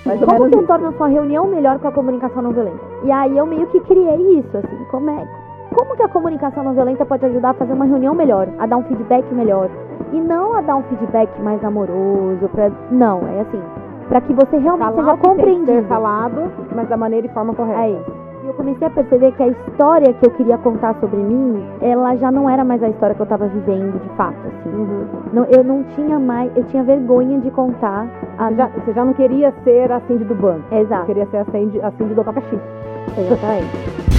como que eu torno a sua reunião melhor com a comunicação não violenta? E aí eu meio que criei isso, assim, como que a comunicação não violenta pode ajudar a fazer uma reunião melhor, a dar um feedback melhor? E não a dar um feedback mais amoroso, não, é assim, para que você realmente seja compreendido. Tem que ser falado, mas da maneira e forma correta. É isso. E eu comecei a perceber que a história que eu queria contar sobre mim, ela já não era mais a história que eu tava vivendo, de fato, assim. Não, eu não tinha mais, eu tinha vergonha de contar. Você já não queria ser a Cindy do banco. Exato. Você queria ser a Cindy do abacaxi. Exatamente.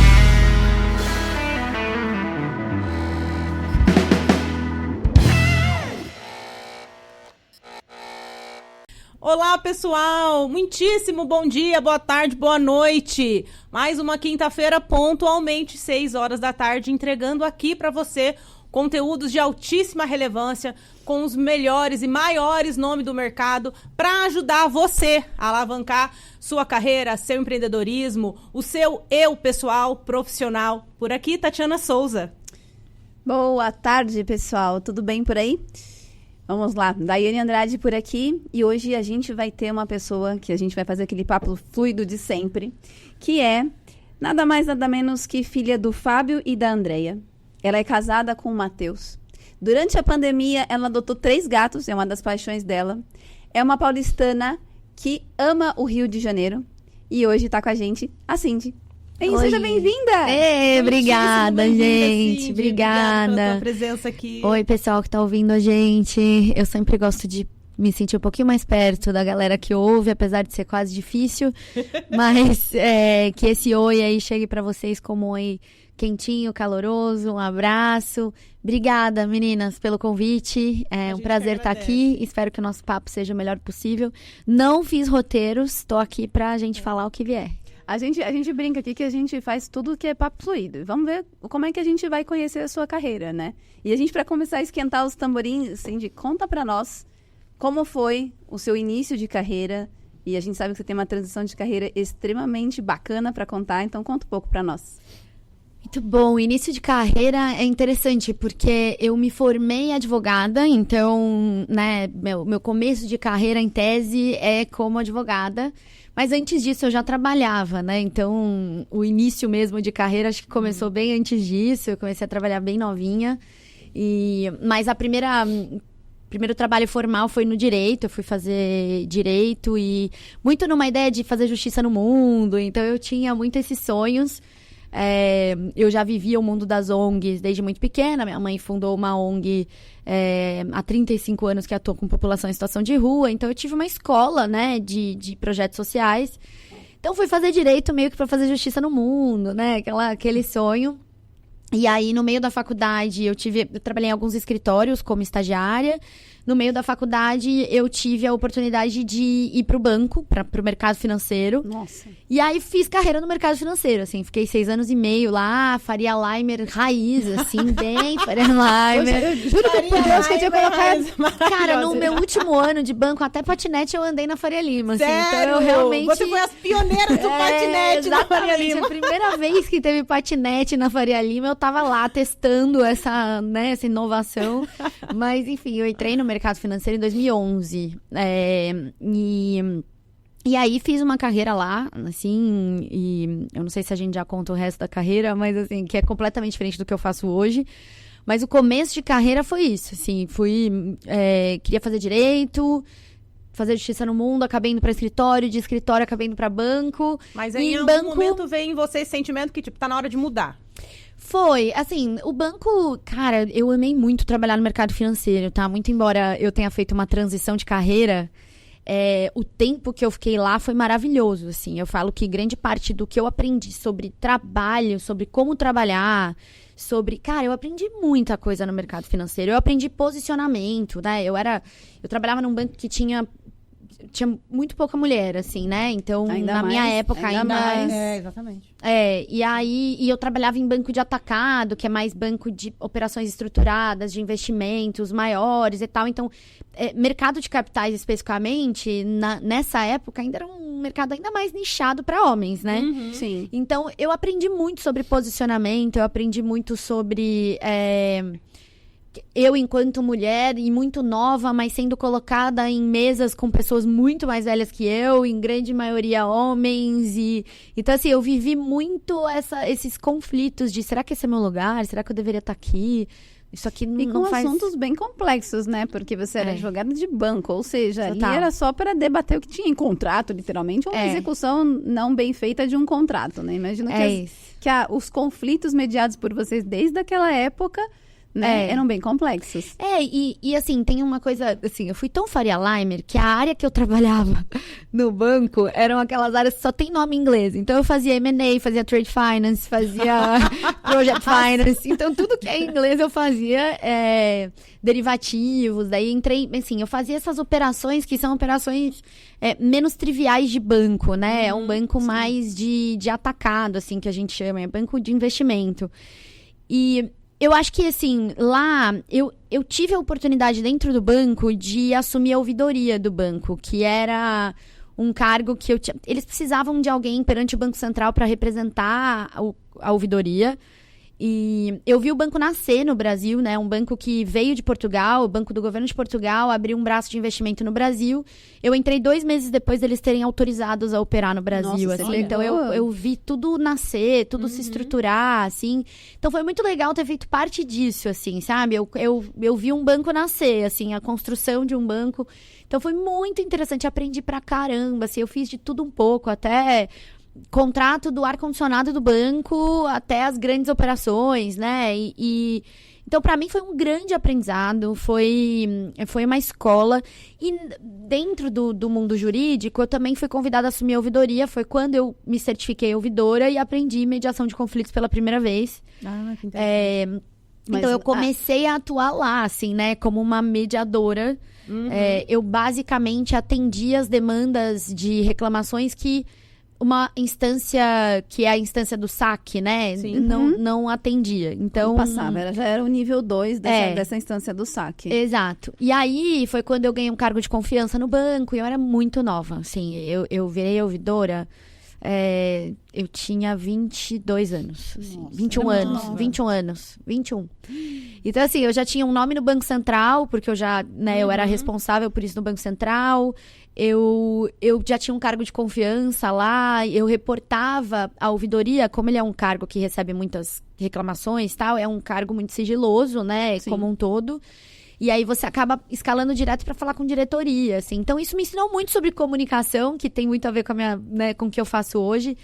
Olá, pessoal! Muitíssimo bom dia, boa tarde, boa noite! Mais uma quinta-feira, pontualmente, 6 horas da tarde, entregando aqui para você conteúdos de altíssima relevância, com os melhores e maiores nomes do mercado, para ajudar você a alavancar sua carreira, seu empreendedorismo, o seu eu pessoal, profissional. Por aqui, Tatiana Souza. Boa tarde, pessoal. Tudo bem por aí? Vamos lá, Daiane Andrade por aqui, e hoje a gente vai ter uma pessoa que a gente vai fazer aquele papo fluido de sempre, que é nada mais nada menos que filha do Fábio e da Andreia. Ela é casada com o Matheus. Durante a pandemia, ela adotou 3 gatos, é uma das paixões dela. É uma paulistana que ama o Rio de Janeiro, e hoje está com a gente a Cindy. Ei, seja bem-vinda! Obrigada, gente. Cindy. Obrigada pela tua presença aqui. Oi, pessoal que tá ouvindo a gente. Eu sempre gosto de me sentir um pouquinho mais perto da galera que ouve, apesar de ser quase difícil. Mas que esse oi aí chegue pra vocês como um oi quentinho, caloroso, um abraço. Obrigada, meninas, pelo convite. É um prazer estar aqui. Espero que o nosso papo seja o melhor possível. Não fiz roteiros, tô aqui pra gente falar o que vier. A gente brinca aqui que a gente faz tudo que é papo fluido. Vamos ver como é que a gente vai conhecer a sua carreira, né? E a gente, para começar a esquentar os tamborins, Cindy, conta pra nós como foi o seu início de carreira. E a gente sabe que você tem uma transição de carreira extremamente bacana para contar, então conta um pouco pra nós. Muito bom, o início de carreira é interessante, porque eu me formei advogada, então, né, meu começo de carreira em tese é como advogada. Mas antes disso eu já trabalhava, né? Então, o início mesmo de carreira acho que começou bem antes disso. Eu comecei a trabalhar bem novinha. Mas primeiro trabalho formal foi no direito. Eu fui fazer direito e muito numa ideia de fazer justiça no mundo. Então, eu tinha muito esses sonhos. Eu já vivia o mundo das ONGs desde muito pequena. Minha mãe fundou uma ONG há 35 anos que atua com população em situação de rua. Então, eu tive uma escola, né, de projetos sociais. Então, fui fazer direito meio que para fazer justiça no mundo, né? Aquele sonho. E aí, no meio da faculdade, eu trabalhei em alguns escritórios como estagiária. No meio da faculdade, eu tive a oportunidade de ir pro banco, pro mercado financeiro. Nossa. E aí, fiz carreira no mercado financeiro, assim. Fiquei 6 anos e meio lá, Faria Limer raiz, assim, bem Faria Limer. Eu juro por Deus que eu tinha colocado... Cara, no meu último ano de banco, até patinete eu andei na Faria Lima, assim. Sério? Então, eu realmente... Você foi as pioneiras do patinete na Faria Lima. A primeira vez que teve patinete na Faria Lima, eu tava lá testando essa inovação. Mas, enfim, eu entrei no mercado financeiro em 2011. E aí fiz uma carreira lá, assim, e eu não sei se a gente já conta o resto da carreira, mas assim, que é completamente diferente do que eu faço hoje. Mas o começo de carreira foi isso, assim, queria fazer direito, fazer justiça no mundo, acabei indo pra escritório, de escritório acabei indo pra banco. Mas aí em algum momento veio em você esse sentimento que, tipo, tá na hora de mudar. Foi, assim, o banco, cara, eu amei muito trabalhar no mercado financeiro, tá? Muito embora eu tenha feito uma transição de carreira, o tempo que eu fiquei lá foi maravilhoso, assim. Eu falo que grande parte do que eu aprendi sobre trabalho, sobre como trabalhar, Cara, eu aprendi muita coisa no mercado financeiro. Eu aprendi posicionamento, né? Eu trabalhava num banco que tinha muito pouca mulher, assim, né? Então, minha época, ainda mais. Exatamente. E eu trabalhava em banco de atacado, que é mais banco de operações estruturadas, de investimentos maiores e tal. Então, mercado de capitais, especificamente, nessa época, ainda era um mercado ainda mais nichado para homens, né? Uhum. Sim. Então, eu aprendi muito sobre posicionamento, eu aprendi muito sobre... eu, enquanto mulher e muito nova, mas sendo colocada em mesas com pessoas muito mais velhas que eu, em grande maioria homens. Então, assim, eu vivi muito esses conflitos de será que esse é meu lugar? Será que eu deveria estar aqui? Isso aqui E não com faz... assuntos bem complexos, né? Porque você era advogada de banco, ou seja, ali Total. era só para debater o que tinha em contrato, literalmente, ou uma execução não bem feita de um contrato, né? Imagino que os conflitos mediados por vocês desde aquela época, né, eram bem complexos. E assim, tem uma coisa, assim, eu fui tão Faria Limer que a área que eu trabalhava no banco eram aquelas áreas que só tem nome em inglês. Então eu fazia M&A, fazia Trade Finance, fazia Project Finance. Então tudo que é em inglês eu fazia derivativos. Daí entrei, assim, eu fazia essas operações que são operações menos triviais de banco, né? É um banco mais de atacado, assim, que a gente chama. É banco de investimento. E... eu acho que, assim, lá, eu tive a oportunidade dentro do banco de assumir a ouvidoria do banco, que era um cargo que eles precisavam de alguém perante o Banco Central para representar a ouvidoria. E eu vi o banco nascer no Brasil, né? Um banco que veio de Portugal, o Banco do Governo de Portugal, abriu um braço de investimento no Brasil. Eu entrei 2 meses depois deles terem autorizados a operar no Brasil. Nossa, assim. Então eu vi tudo nascer, tudo se estruturar, assim. Então foi muito legal ter feito parte disso, assim, sabe? Eu vi um banco nascer, assim, a construção de um banco. Então foi muito interessante, aprendi pra caramba, assim, eu fiz de tudo um pouco, até... contrato do ar-condicionado do banco até as grandes operações, né? Então, para mim, foi um grande aprendizado, foi uma escola. E dentro do mundo jurídico, eu também fui convidada a assumir a ouvidoria. Foi quando eu me certifiquei ouvidora e aprendi mediação de conflitos pela primeira vez. Ah, que interessante. Então, eu comecei a atuar lá, assim, né? Como uma mediadora. Eu, basicamente, atendia as demandas de reclamações que... uma instância que é a instância do saque, né? Não atendia. Então passava, já era o nível 2 dessa instância do saque. Exato. E aí foi quando eu ganhei um cargo de confiança no banco e eu era muito nova. Assim, eu virei ouvidora. Eu tinha 22 anos. Assim, Nossa, 21 anos. nova. 21 anos. 21. Então, assim, eu já tinha um nome no Banco Central, porque eu já, né, eu era responsável por isso no Banco Central. Eu já tinha um cargo de confiança lá, eu reportava a ouvidoria, como ele é um cargo que recebe muitas reclamações e tal, é um cargo muito sigiloso, né, como um todo. E aí você acaba escalando direto para falar com diretoria, assim. Então isso me ensinou muito sobre comunicação, que tem muito a ver com a minha, né, com o que eu faço hoje.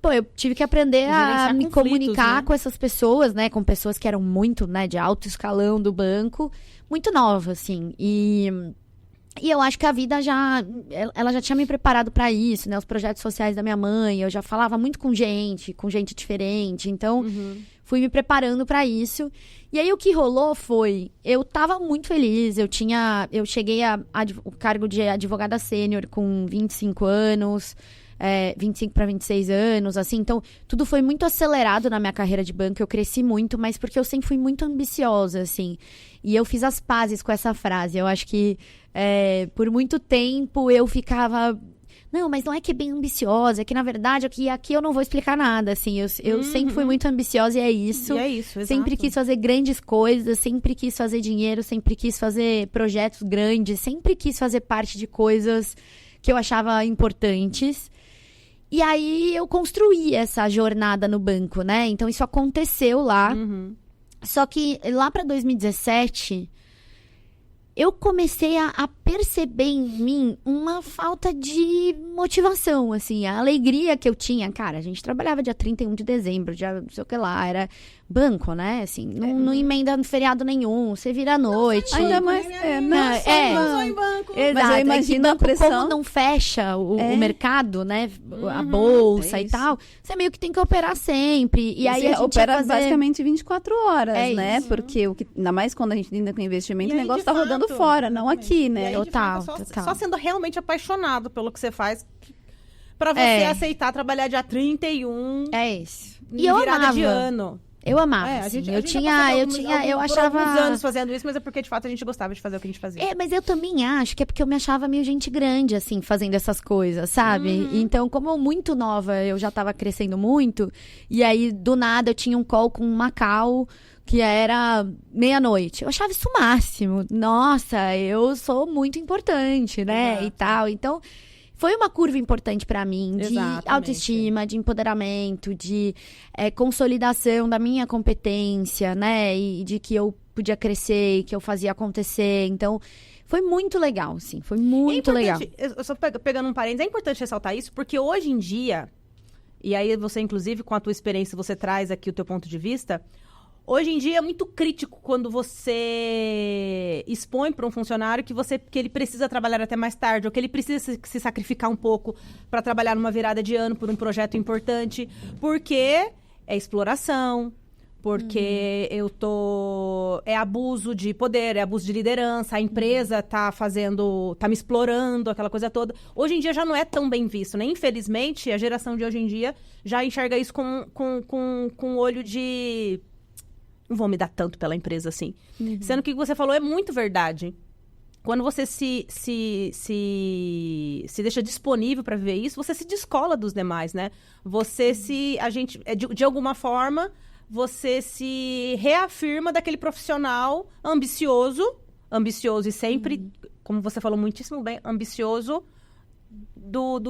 Pô, eu tive que aprender a me comunicar, né, com essas pessoas, né, com pessoas que eram muito, né, de alto escalão do banco, muito nova, assim. E eu acho que a vida ela já tinha me preparado para isso, né? Os projetos sociais da minha mãe, eu já falava muito com gente diferente. Então, fui me preparando para isso. E aí, o que rolou foi... eu tava muito feliz. Eu cheguei o cargo de advogada sênior com 25 anos... 25 para 26 anos, assim. Então, tudo foi muito acelerado na minha carreira de banco. Eu cresci muito, mas porque eu sempre fui muito ambiciosa, assim. E eu fiz as pazes com essa frase. Eu acho que, por muito tempo, eu ficava... não, mas não é que é bem ambiciosa. É que, na verdade, aqui eu não vou explicar nada, assim. Eu sempre fui muito ambiciosa e é isso. E é isso, exato. Sempre quis fazer grandes coisas, sempre quis fazer dinheiro, sempre quis fazer projetos grandes, sempre quis fazer parte de coisas que eu achava importantes. E aí, eu construí essa jornada no banco, né? Então, isso aconteceu lá. Só que, lá para 2017, eu comecei a perceber em mim uma falta de motivação, assim. A alegria que eu tinha. Cara, a gente trabalhava dia 31 de dezembro, dia não sei o que lá. Era banco, né? Assim, não emenda feriado nenhum. Você vira à noite. Ainda mais... Só em banco. Exato. Mas eu imagino banco, a pressão. como não fecha o mercado, né? A bolsa e tal. Você meio que tem que operar sempre. E aí a gente opera ia fazer... basicamente 24 horas, né? Isso. Porque ainda mais quando a gente lida com investimento, E o aí, negócio de tá rodando fato, fora, não aqui, E né? aí, de Total, fato, total. Só sendo realmente apaixonado pelo que você faz, pra você aceitar trabalhar dia 31 É isso. e virada de ano. Eu amava, A assim. gente eu por achava... alguns anos fazendo isso, mas é porque, de fato, a gente gostava de fazer o que a gente fazia. Mas eu também acho que é porque eu me achava meio gente grande, assim, fazendo essas coisas, sabe? Então, como muito nova, eu já tava crescendo muito. E aí, do nada, eu tinha um call com um Macau, que era meia-noite. Eu achava isso o máximo. Nossa, eu sou muito importante, né? Exato. E tal. Então... Foi uma curva importante pra mim, de Exatamente. autoestima, de empoderamento, de consolidação da minha competência, né? E de que eu podia crescer, e que eu fazia acontecer. Então, foi muito legal, sim. Foi muito legal. Eu só pegando um parênteses, é importante ressaltar isso, porque hoje em dia, e aí você, inclusive, com a tua experiência, você traz aqui o teu ponto de vista. Hoje em dia é muito crítico quando você expõe para um funcionário que ele precisa trabalhar até mais tarde, ou que ele precisa se sacrificar um pouco para trabalhar numa virada de ano por um projeto importante, porque é exploração, porque é abuso de poder, é abuso de liderança, a empresa tá me explorando, aquela coisa toda. Hoje em dia já não é tão bem visto, né? Infelizmente, a geração de hoje em dia já enxerga isso com olho de... Não vou me dar tanto pela empresa assim. Sendo que o que você falou é muito verdade. Quando você se deixa disponível para viver isso, você se descola dos demais, né? De alguma forma, você se reafirma daquele profissional ambicioso e sempre, como você falou muitíssimo bem, ambicioso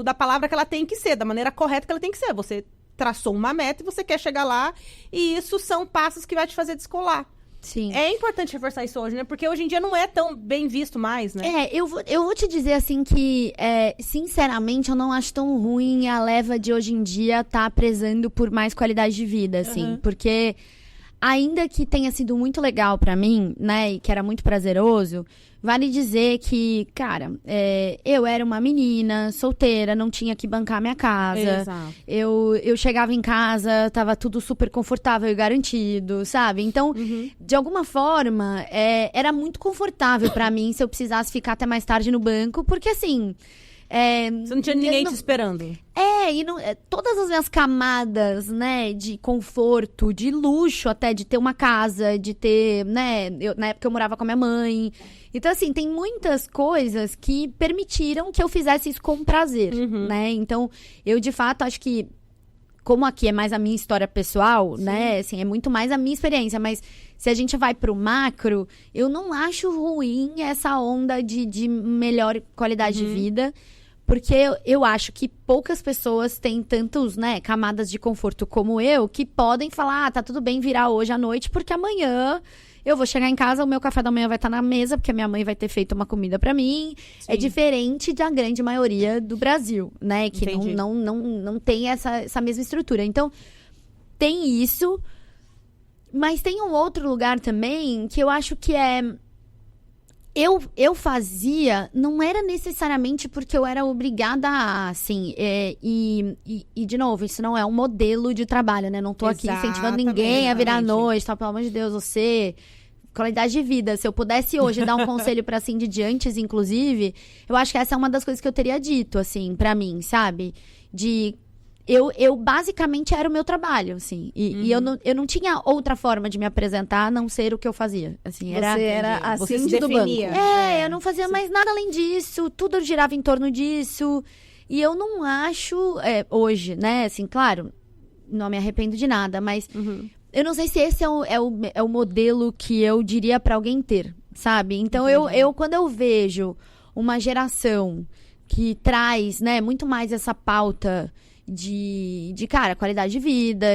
da palavra que ela tem que ser, da maneira correta que ela tem que ser. Você traçou uma meta e você quer chegar lá, e isso são passos que vai te fazer descolar. Sim. É importante reforçar isso hoje, né? Porque hoje em dia não é tão bem visto mais, né? Eu vou te dizer assim que, sinceramente, eu não acho tão ruim a leva de hoje em dia tá prezando por mais qualidade de vida, assim. Porque, ainda que tenha sido muito legal pra mim, né, e que era muito prazeroso, vale dizer que, cara, eu era uma menina solteira, não tinha que bancar minha casa. Exato. Eu chegava em casa, tava tudo super confortável e garantido, sabe? Então, de alguma forma, era muito confortável pra mim se eu precisasse ficar até mais tarde no banco, porque assim... Você não tinha ninguém te esperando. Todas as minhas camadas, né, de conforto, de luxo até, de ter uma casa, de ter, né, na época eu morava com a minha mãe. Então, assim, tem muitas coisas que permitiram que eu fizesse isso com prazer, né? Então, eu, de fato, acho que, como aqui é mais a minha história pessoal, né, assim, é muito mais a minha experiência, mas se a gente vai pro macro, eu não acho ruim essa onda de melhor qualidade de vida. Porque eu acho que poucas pessoas têm tantos, né, camadas de conforto como eu, que podem falar, tá tudo bem virar hoje à noite, porque amanhã eu vou chegar em casa, o meu café da manhã vai estar na mesa, porque a minha mãe vai ter feito uma comida pra mim. Sim. É diferente da grande maioria do Brasil, né, que não tem essa mesma estrutura. Então, tem isso, mas tem um outro lugar também que eu acho que eu fazia, não era necessariamente porque eu era obrigada a, assim, e de novo, isso não é um modelo de trabalho, né? Não tô aqui incentivando ninguém a virar à noite, tal, pelo amor de Deus, qualidade de vida. Se eu pudesse hoje dar um conselho pra Cindy de antes, inclusive, eu acho que essa é uma das coisas que eu teria dito, assim, pra mim, sabe? Eu basicamente era o meu trabalho, assim. E eu não tinha outra forma de me apresentar a não ser o que eu fazia. Assim, Você era a Você Cindy se do banco. definia. eu não fazia mais nada além disso. Tudo girava em torno disso. E eu não acho... hoje, né? Assim, claro, não me arrependo de nada. Mas eu não sei se esse é o modelo que eu diria pra alguém ter, sabe? Então, quando eu vejo uma geração que traz, né, muito mais essa pauta... cara, qualidade de vida,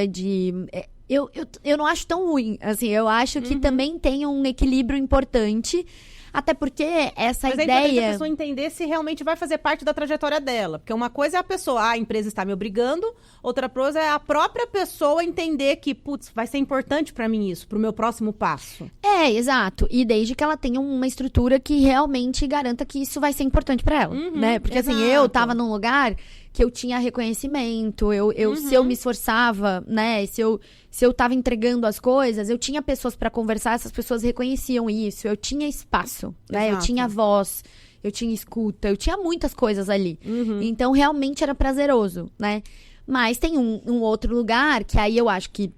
eu não acho tão ruim, assim, eu acho que também tem um equilíbrio importante, até porque essa Mas ideia... é importante a pessoa entender se realmente vai fazer parte da trajetória dela, porque uma coisa é a pessoa, a empresa está me obrigando, outra coisa é a própria pessoa entender que, putz, vai ser importante para mim isso, pro meu próximo passo. Exato, e desde que ela tenha uma estrutura que realmente garanta que isso vai ser importante para ela, né, porque assim, eu tava num lugar... que eu tinha reconhecimento, se eu me esforçava, né, se eu tava entregando as coisas, eu tinha pessoas pra conversar, essas pessoas reconheciam isso, eu tinha espaço, né, eu tinha voz, eu tinha escuta, eu tinha muitas coisas ali. Então, realmente era prazeroso, né. Mas tem um outro lugar que aí eu acho que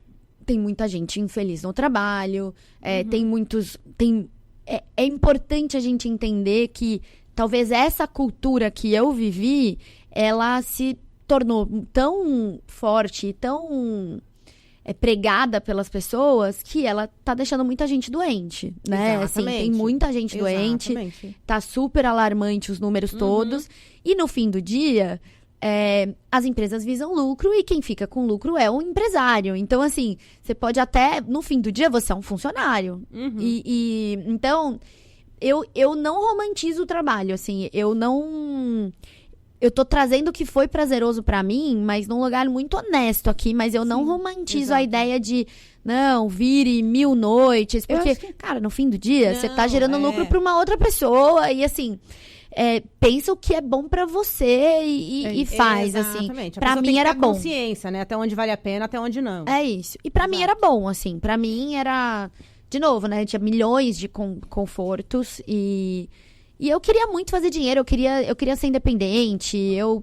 tem muita gente infeliz no trabalho, tem muitos... É importante a gente entender que talvez essa cultura que eu vivi, ela se tornou tão forte, tão pregada pelas pessoas, que ela tá deixando muita gente doente, né? Assim, tem muita gente doente, tá super alarmante os números todos, e no fim do dia... as empresas visam lucro e quem fica com lucro é o empresário. Então, assim, você pode até, no fim do dia, você é um funcionário. Então, eu não romantizo o trabalho, assim, eu tô trazendo o que foi prazeroso pra mim, mas num lugar muito honesto aqui, mas eu não romantizo a ideia de, não, vire 1000 noites, porque, cara, no fim do dia, você tá gerando lucro pra uma outra pessoa, e assim... pensa o que é bom pra você e faz, assim. Pra mim era bom. Consciência, né? Até onde vale a pena, até onde não. É isso. E pra mim era bom, assim. Pra mim era... De novo, né? Tinha milhões de confortos e eu queria muito fazer dinheiro. Eu queria ser independente.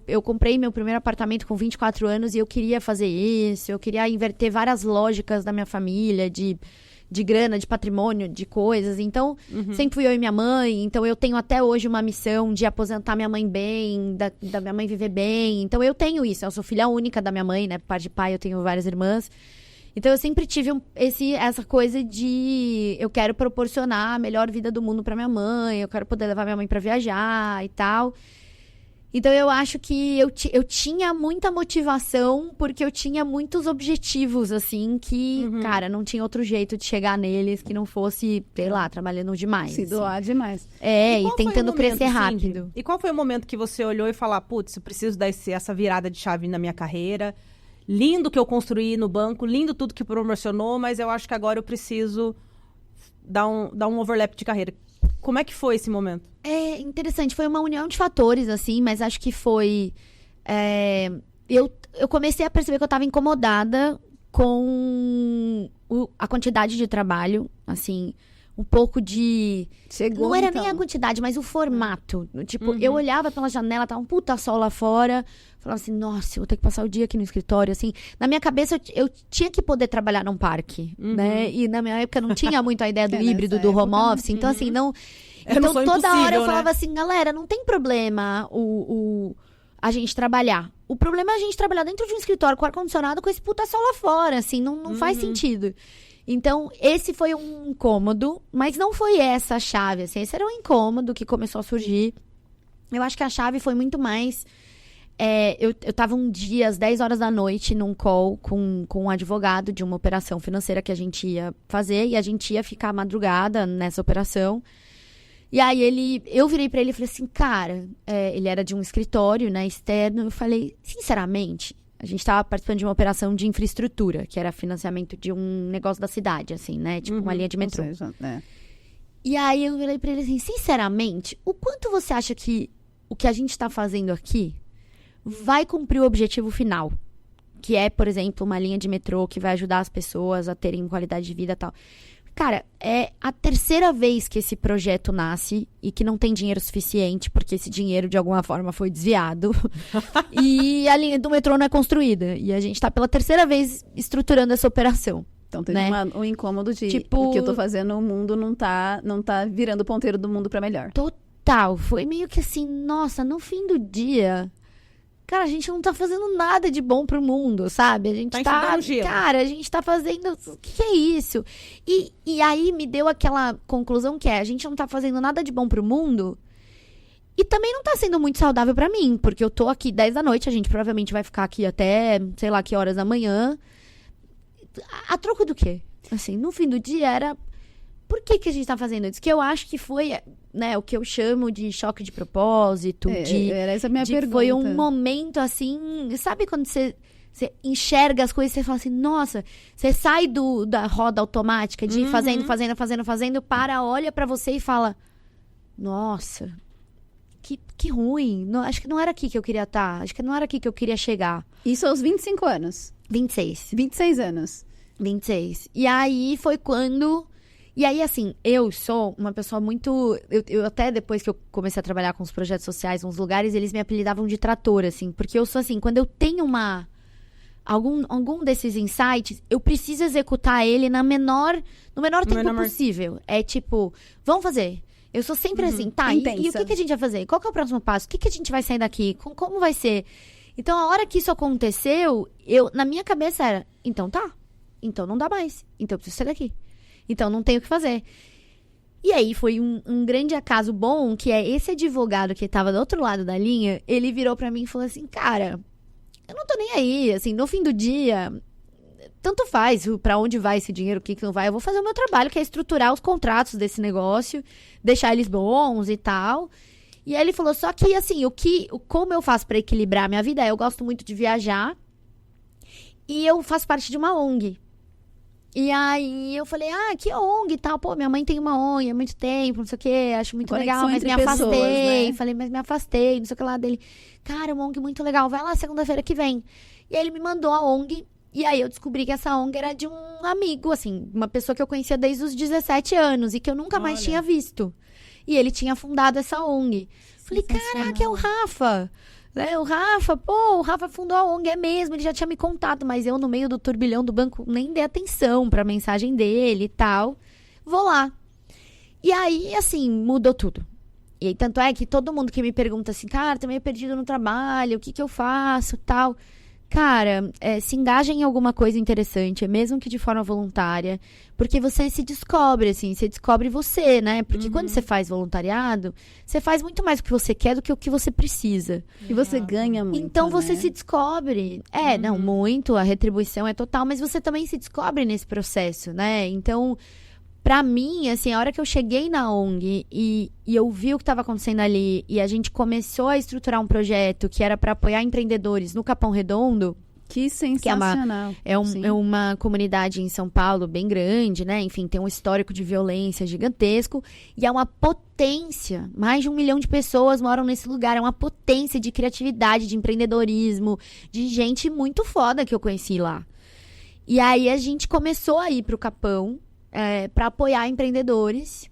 Eu comprei meu primeiro apartamento com 24 anos e eu queria fazer isso. Eu queria inverter várias lógicas da minha família, de grana, de patrimônio, de coisas. Então, sempre fui eu e minha mãe. Então, eu tenho até hoje uma missão de aposentar minha mãe bem, da minha mãe viver bem. Então, eu tenho isso. Eu sou filha única da minha mãe, né? Por parte de pai, eu tenho várias irmãs. Então, eu sempre tive essa coisa de... Eu quero proporcionar a melhor vida do mundo pra minha mãe. Eu quero poder levar minha mãe pra viajar e tal. Então, eu acho que eu tinha muita motivação, porque eu tinha muitos objetivos, assim, que, cara, não tinha outro jeito de chegar neles que não fosse, sei lá, trabalhando demais. Se doar demais. E tentando crescer rápido. Cindy? E qual foi o momento que você olhou e falou, putz, eu preciso dar essa virada de chave na minha carreira? Lindo que eu construí no banco, lindo tudo que promocionou, mas eu acho que agora eu preciso dar um overlap de carreira. Como é que foi esse momento? É interessante, foi uma união de fatores, assim, mas acho que foi... Eu comecei a perceber que eu estava incomodada com a quantidade de trabalho, assim, um pouco de... Não era nem a quantidade, mas o formato. Tipo, eu olhava pela janela, tava um puta sol lá fora, falava assim, nossa, eu vou ter que passar o dia aqui no escritório, assim. Na minha cabeça, eu tinha que poder trabalhar num parque, né? E na minha época não tinha muito a ideia do híbrido, do home office, então assim, não... Então toda hora eu falava assim, galera, não tem problema a gente trabalhar. O problema é a gente trabalhar dentro de um escritório com ar-condicionado com esse puta sol lá fora, assim, não faz sentido. Então, esse foi um incômodo, mas não foi essa a chave, assim, esse era um incômodo que começou a surgir. Eu acho que a chave foi muito mais... eu tava um dia, às 10 horas da noite, num call com um advogado de uma operação financeira que a gente ia fazer, e a gente ia ficar madrugada nessa operação. E aí eu virei pra ele e falei assim, cara, ele era de um escritório, né, externo, eu falei, sinceramente, a gente tava participando de uma operação de infraestrutura, que era financiamento de um negócio da cidade, assim, né, tipo uma linha de metrô. Ou seja, E aí eu virei pra ele assim, sinceramente, o quanto você acha que o que a gente tá fazendo aqui vai cumprir o objetivo final? Que é, por exemplo, uma linha de metrô que vai ajudar as pessoas a terem qualidade de vida e tal. Cara, é a terceira vez que esse projeto nasce e que não tem dinheiro suficiente, porque esse dinheiro, de alguma forma, foi desviado. E a linha do metrô não é construída. E a gente tá pela terceira vez estruturando essa operação. Então teve um incômodo de tipo, o que eu tô fazendo, o mundo não tá virando o ponteiro do mundo pra melhor. Total. Foi meio que assim, nossa, no fim do dia... Cara, a gente não tá fazendo nada de bom pro mundo, sabe? A gente cara, a gente tá fazendo... O que é isso? E aí me deu aquela conclusão que a gente não tá fazendo nada de bom pro mundo e também não tá sendo muito saudável pra mim, porque eu tô aqui 10 da noite, a gente provavelmente vai ficar aqui até, sei lá, que horas da manhã. A troco do quê? Assim, no fim do dia era... Por que a gente tá fazendo isso? Que eu acho que foi, né, o que eu chamo de choque de propósito. Era essa a minha pergunta. Foi um momento, assim... Sabe quando você enxerga as coisas e você fala assim, nossa... Você sai da roda automática de ir fazendo, olha pra você e fala... Nossa, que ruim. Não, acho que não era aqui que eu queria estar. Acho que não era aqui que eu queria chegar. Isso aos 25 anos? 26. 26 anos. 26. E aí foi quando... E aí, assim, eu sou uma pessoa muito... Eu até depois que eu comecei a trabalhar com os projetos sociais, uns lugares, eles me apelidavam de trator, assim. Porque eu sou assim, quando eu tenho algum desses insights, eu preciso executar ele no menor tempo possível. É tipo, vamos fazer. Eu sou sempre assim, tá, e o que a gente vai fazer? Qual que é o próximo passo? O que a gente vai sair daqui? Como vai ser? Então, a hora que isso aconteceu, na minha cabeça era, então tá, então não dá mais, então eu preciso sair daqui. Então, não tenho o que fazer. E aí, foi um grande acaso bom, que é esse advogado que tava do outro lado da linha, ele virou pra mim e falou assim, cara, eu não tô nem aí, assim, no fim do dia, tanto faz pra onde vai esse dinheiro, o que não vai, eu vou fazer o meu trabalho, que é estruturar os contratos desse negócio, deixar eles bons e tal. E aí ele falou, só que assim, como eu faço pra equilibrar a minha vida, eu gosto muito de viajar e eu faço parte de uma ONG. E aí eu falei, que ONG e tal, pô, minha mãe tem uma ONG há muito tempo, não sei o que, acho muito legal, mas me afastei, falei, mas me afastei, não sei o que lá dele. Cara, uma ONG muito legal, vai lá segunda-feira que vem. E aí ele me mandou a ONG, e aí eu descobri que essa ONG era de um amigo, assim, uma pessoa que eu conhecia desde os 17 anos e que eu nunca mais tinha visto. E ele tinha fundado essa ONG. Falei, caraca, é o Rafa. O Rafa fundou a ONG, é mesmo, ele já tinha me contado, mas eu no meio do turbilhão do banco nem dei atenção pra mensagem dele e tal. Vou lá. E aí, assim, mudou tudo. E aí, tanto é que todo mundo que me pergunta assim, cara, tô meio perdido no trabalho, o que eu faço, tal. Cara, se engaja em alguma coisa interessante, mesmo que de forma voluntária, porque você se descobre, assim, você descobre você, né? Porque quando você faz voluntariado, você faz muito mais o que você quer do que o que você precisa. E você ganha muito, então você se descobre. Não, muito, a retribuição é total, mas você também se descobre nesse processo, né? Então, pra mim, assim, a hora que eu cheguei na ONG e eu vi o que estava acontecendo ali e a gente começou a estruturar um projeto que era para apoiar empreendedores no Capão Redondo. Que sensacional. Que é uma comunidade em São Paulo bem grande, né? Enfim, tem um histórico de violência gigantesco e é uma potência. Mais de 1 milhão de pessoas moram nesse lugar. É uma potência de criatividade, de empreendedorismo, de gente muito foda que eu conheci lá. E aí a gente começou a ir pro Capão para apoiar empreendedores,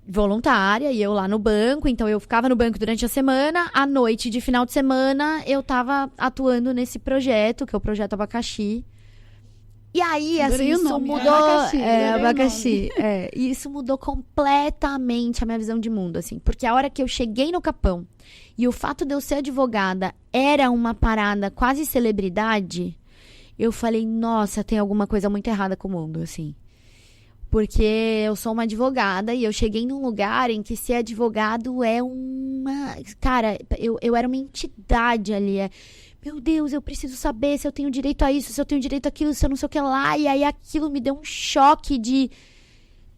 voluntária, e eu lá no banco. Então eu ficava no banco durante a semana, à noite de final de semana eu tava atuando nesse projeto, que é o Projeto Abacaxi. E aí, assim, isso mudou. Abacaxi. E isso mudou completamente a minha visão de mundo, assim. Porque a hora que eu cheguei no Capão e o fato de eu ser advogada era uma parada quase celebridade, eu falei, nossa, tem alguma coisa muito errada com o mundo, assim. Porque eu sou uma advogada e eu cheguei num lugar em que ser advogado é uma... Cara, eu era uma entidade ali. Meu Deus, eu preciso saber se eu tenho direito a isso, se eu tenho direito àquilo, se eu não sei o que lá. E aí aquilo me deu um choque de...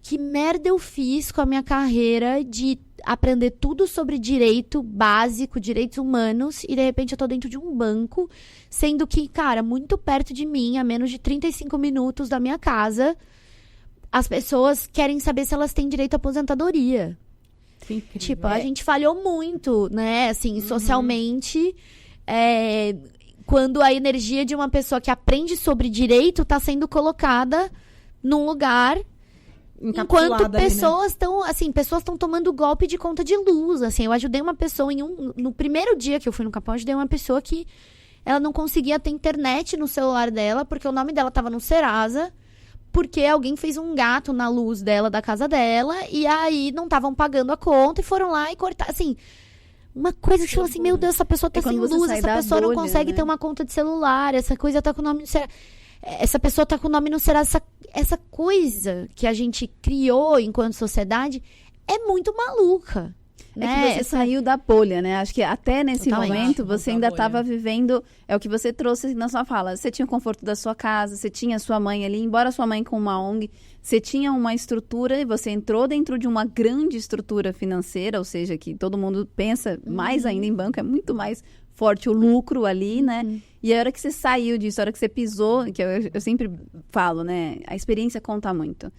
Que merda eu fiz com a minha carreira de aprender tudo sobre direito básico, direitos humanos, e de repente eu tô dentro de um banco, sendo que, cara, muito perto de mim, a menos de 35 minutos da minha casa, as pessoas querem saber se elas têm direito à aposentadoria. Incrível. Tipo, a gente falhou muito, né, assim, socialmente, quando a energia de uma pessoa que aprende sobre direito tá sendo colocada num lugar... Enquanto pessoas estão, assim, pessoas estão tomando golpe de conta de luz, assim. Eu ajudei uma pessoa no primeiro dia que eu fui no Capão, eu ajudei uma pessoa que ela não conseguia ter internet no celular dela, porque o nome dela tava no Serasa, porque alguém fez um gato na luz dela, da casa dela, e aí não estavam pagando a conta e foram lá e cortaram, assim... Uma coisa que você fala assim, meu Deus, essa pessoa tá sem luz, essa pessoa não consegue ter uma conta de celular, essa coisa tá com o nome no Serasa... Essa pessoa tá com o nome no Serasa. Essa coisa que a gente criou enquanto sociedade é muito maluca. É que você saiu da bolha, né? Acho que até nesse momento você ainda estava vivendo... É o que você trouxe na sua fala. Você tinha o conforto da sua casa, você tinha a sua mãe ali. Embora sua mãe com uma ONG, você tinha uma estrutura e você entrou dentro de uma grande estrutura financeira, ou seja, que todo mundo pensa mais ainda em banco, é muito mais forte o lucro ali, né? E a hora que você saiu disso, a hora que você pisou, que eu sempre falo, né? A experiência conta muito.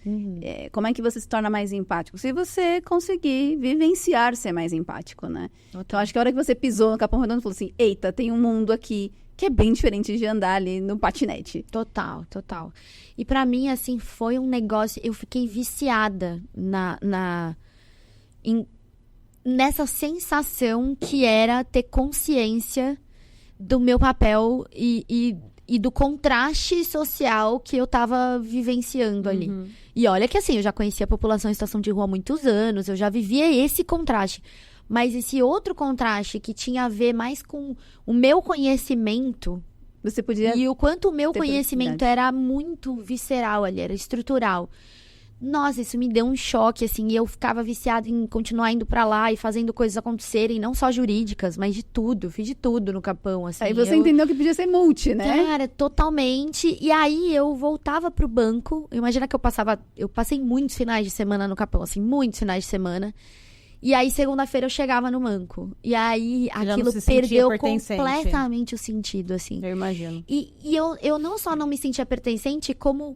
Como é que você se torna mais empático? Se você conseguir vivenciar ser mais empático, né? Então, acho que a hora que você pisou no Capão Redondo, falou assim, eita, tem um mundo aqui que é bem diferente de andar ali no patinete. Total. E pra mim, assim, foi um negócio... Eu fiquei viciada nessa sensação que era ter consciência do meu papel e do contraste social que eu tava vivenciando ali. E olha que assim, eu já conhecia a população em situação de rua há muitos anos, eu já vivia esse contraste. Mas esse outro contraste que tinha a ver mais com o meu conhecimento... Você podia... E o quanto o meu conhecimento era muito visceral ali, era estrutural. Nossa, isso me deu um choque, assim, e eu ficava viciada em continuar indo pra lá e fazendo coisas acontecerem, não só jurídicas, mas de tudo. Eu fiz de tudo no Capão, assim. Aí você entendeu que podia ser multi, né? Cara, totalmente. E aí eu voltava pro banco. Imagina que eu passei muitos finais de semana no Capão, assim, muitos finais de semana. E aí, segunda-feira, eu chegava no banco. E aí, aquilo perdeu completamente o sentido, assim. Eu imagino. E eu não só não me sentia pertencente, como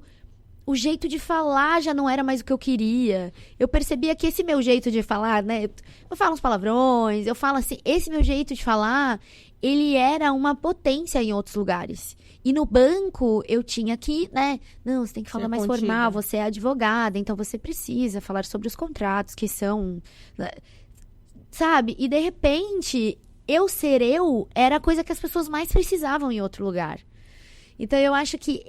o jeito de falar já não era mais o que eu queria. Eu percebia que esse meu jeito de falar, né? Eu falo uns palavrões, eu falo assim, esse meu jeito de falar, ele era uma potência em outros lugares. E no banco, eu tinha que, né? Não, você tem que falar mais formal, você é advogada, então você precisa falar sobre os contratos que são... Sabe? E, de repente, eu ser eu era a coisa que as pessoas mais precisavam em outro lugar. Então, eu acho que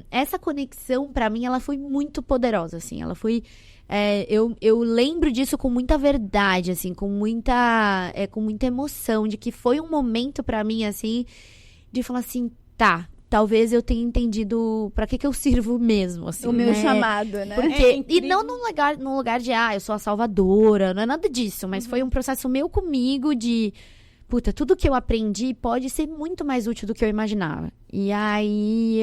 essa conexão, pra mim, ela foi muito poderosa, assim. Ela foi... eu lembro disso com muita verdade, assim, com muita emoção, de que foi um momento pra mim, assim... de falar assim, tá, talvez eu tenha entendido pra que eu sirvo mesmo, assim, o meu chamado, né? Porque, e não num lugar de, eu sou a salvadora, não é nada disso, mas foi um processo meu comigo de, puta, tudo que eu aprendi pode ser muito mais útil do que eu imaginava. E aí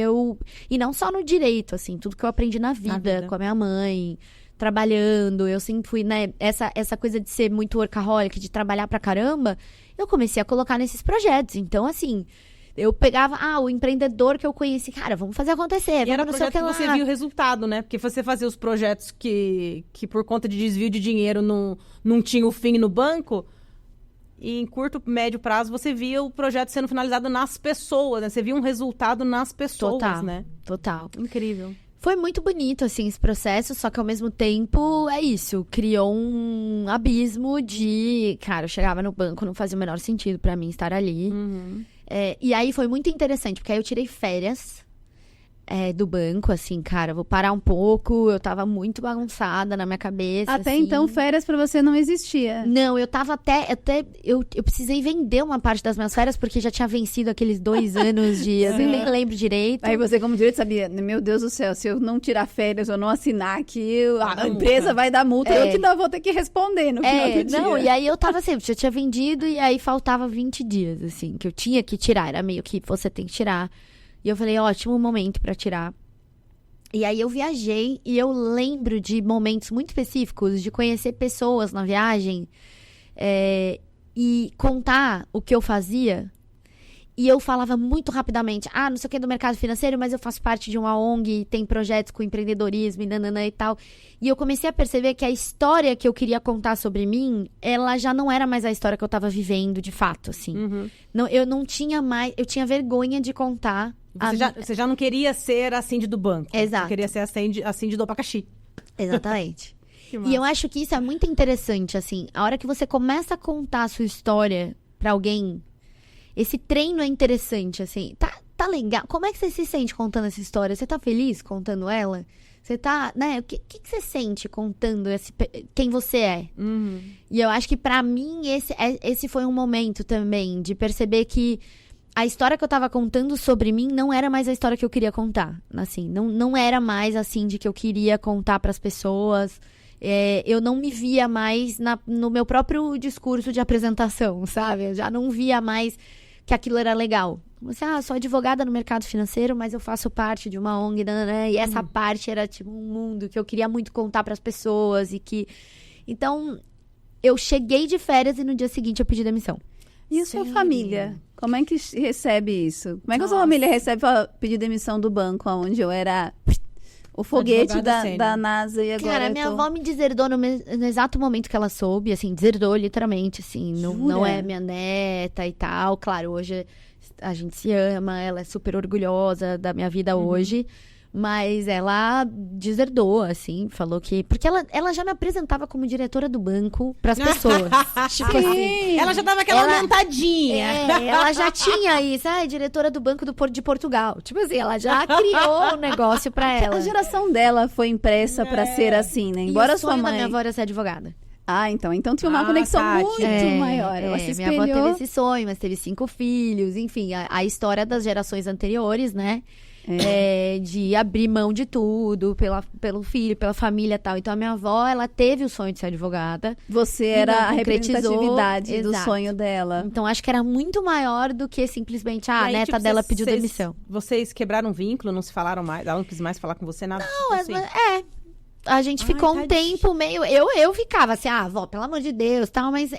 e não só no direito, assim, tudo que eu aprendi na vida. Com a minha mãe, trabalhando, eu sempre fui, né, essa coisa de ser muito workaholic, de trabalhar pra caramba, eu comecei a colocar nesses projetos, então, assim... Eu pegava, o empreendedor que eu conheci, cara, vamos fazer acontecer. E era projeto que você viu o resultado, né? Porque você fazia os projetos que por conta de desvio de dinheiro não tinha o fim no banco. E em curto, médio prazo, você via o projeto sendo finalizado nas pessoas, né? Você via um resultado nas pessoas, né? Total. Incrível. Foi muito bonito, assim, esse processo, só que ao mesmo tempo, é isso, criou um abismo de... Cara, eu chegava no banco, não fazia o menor sentido pra mim estar ali. E aí foi muito interessante, porque aí eu tirei férias do banco, assim, cara, vou parar um pouco, eu tava muito bagunçada na minha cabeça, Até assim. então, férias pra você não existia. Não, eu tava eu precisei vender uma parte das minhas férias, porque já tinha vencido aqueles 2 anos de... Eu nem lembro direito. Aí você, como direito, sabia, meu Deus do céu, se eu não tirar férias ou não assinar aqui, a empresa vai dar multa, eu que não vou ter que responder no final do dia. Não, e aí eu tava assim, já tinha vendido e aí faltava 20 dias, assim, que eu tinha que tirar, era meio que você tem que tirar. E eu falei, ótimo momento pra tirar. E aí eu viajei e eu lembro de momentos muito específicos, de conhecer pessoas na viagem e contar o que eu fazia. E eu falava muito rapidamente, não sei o que do mercado financeiro, mas eu faço parte de uma ONG, tem projetos com empreendedorismo e nananã e tal. E eu comecei a perceber que a história que eu queria contar sobre mim, ela já não era mais a história que eu tava vivendo de fato, assim. Não, eu não tinha mais, eu tinha vergonha de contar. Você já não queria ser a Cindy do banco. Exato. Você queria ser a Cindy do abacaxi. Exatamente. E eu acho que isso é muito interessante, assim. A hora que você começa a contar a sua história pra alguém, esse treino é interessante, assim. Tá legal. Como é que você se sente contando essa história? Você tá feliz contando ela? Você tá, né? O que você sente contando quem você é? E eu acho que pra mim esse foi um momento também de perceber que a história que eu tava contando sobre mim não era mais a história que eu queria contar, assim, não era mais assim de que eu queria contar pras pessoas, eu não me via mais no meu próprio discurso de apresentação, sabe? Eu já não via mais que aquilo era legal. Você, sou advogada no mercado financeiro, mas eu faço parte de uma ONG, e essa parte era tipo um mundo que eu queria muito contar pras pessoas e que... Então, eu cheguei de férias e no dia seguinte eu pedi demissão. E a sua família? Como é que recebe isso? Como é que a sua família recebe pra pedir demissão do banco, onde eu era o foguete da NASA e agora Cara, minha avó me deserdou no exato momento que ela soube, assim, deserdou literalmente, assim, não é minha neta e tal. Claro, hoje a gente se ama, ela é super orgulhosa da minha vida hoje, Mas ela deserdou, assim, falou que... Porque ela já me apresentava como diretora do banco pras pessoas. Tipo assim... Ela já dava aquela aumentadinha. Ela já tinha isso. Diretora do Banco de Portugal. Tipo assim, ela já criou um negócio pra ela. A geração dela foi impressa pra ser assim, né? Embora e o sua sonho mãe... da minha avó era ser advogada. Então tinha uma conexão muito maior. Ela se espelhou. Minha avó teve esse sonho, mas teve 5 filhos. Enfim, a história das gerações anteriores, né? De abrir mão de tudo pelo filho, pela família e tal. Então a minha avó, ela teve o sonho de ser advogada. Você era a representatividade do sonho dela. Então acho que era muito maior do que simplesmente a neta dela pediu demissão. Vocês quebraram um vínculo, não se falaram mais? Ela não quis mais falar com você, nada? Não, tipo assim. A gente ficou um tempo meio... Eu ficava assim, vó, pelo amor de Deus, tal. Mas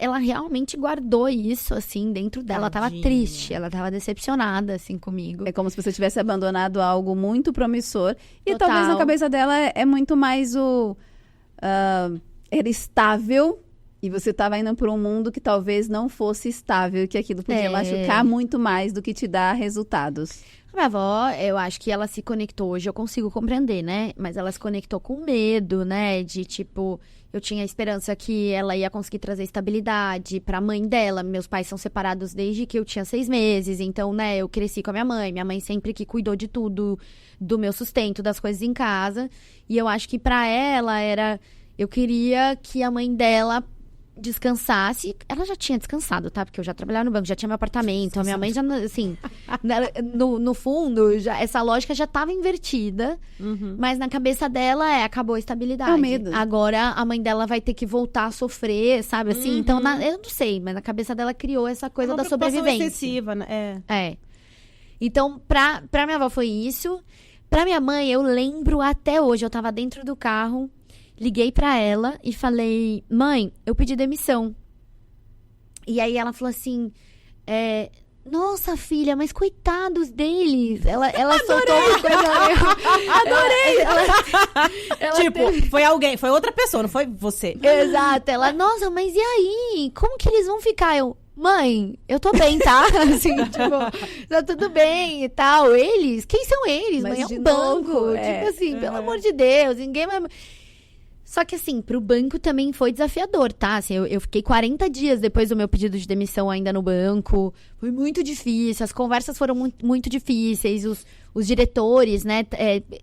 ela realmente guardou isso, assim, dentro dela. Ela tava triste, ela tava decepcionada, assim, comigo. É como se você tivesse abandonado algo muito promissor. E Total. talvez na cabeça dela é muito mais era estável. E você tava indo para um mundo que talvez não fosse estável. E que aquilo podia machucar muito mais do que te dar resultados. Minha avó, eu acho que ela se conectou, hoje eu consigo compreender, né? Mas ela se conectou com medo, né? De tipo, eu tinha a esperança que ela ia conseguir trazer estabilidade pra mãe dela. Meus pais são separados desde que eu tinha 6 meses. Então, né, eu cresci com a minha mãe. Minha mãe sempre que cuidou de tudo, do meu sustento, das coisas em casa. E eu acho que pra ela eu queria que a mãe dela descansasse. Ela já tinha descansado, tá? Porque eu já trabalhava no banco, já tinha meu apartamento. A minha mãe já, assim... no fundo, essa lógica já estava invertida. Mas na cabeça dela, acabou a estabilidade. É o medo. Agora, a mãe dela vai ter que voltar a sofrer, sabe? Assim, então, eu não sei. Mas na cabeça dela criou essa coisa da sobrevivência. Excessiva, né? Então, pra minha avó foi isso. Pra minha mãe, eu lembro até hoje. Eu tava dentro do carro... Liguei pra ela e falei, mãe, eu pedi demissão. E aí ela falou assim, nossa, filha, mas coitados deles. Ela soltou uma coisa meio... Adorei! Tipo, foi alguém, foi outra pessoa, não foi você. Exato. Ela, nossa, mas e aí? Como que eles vão ficar? Eu, mãe, eu tô bem, tá? Assim, tipo, tá tudo bem e tal. Eles? Quem são eles? Mas mãe, é de um banco. novo, Tipo assim, pelo amor de Deus, ninguém vai... Só que assim, pro banco também foi desafiador, tá? Assim, eu fiquei 40 dias depois do meu pedido de demissão ainda no banco. Foi muito difícil, as conversas foram muito difíceis. Os diretores, né,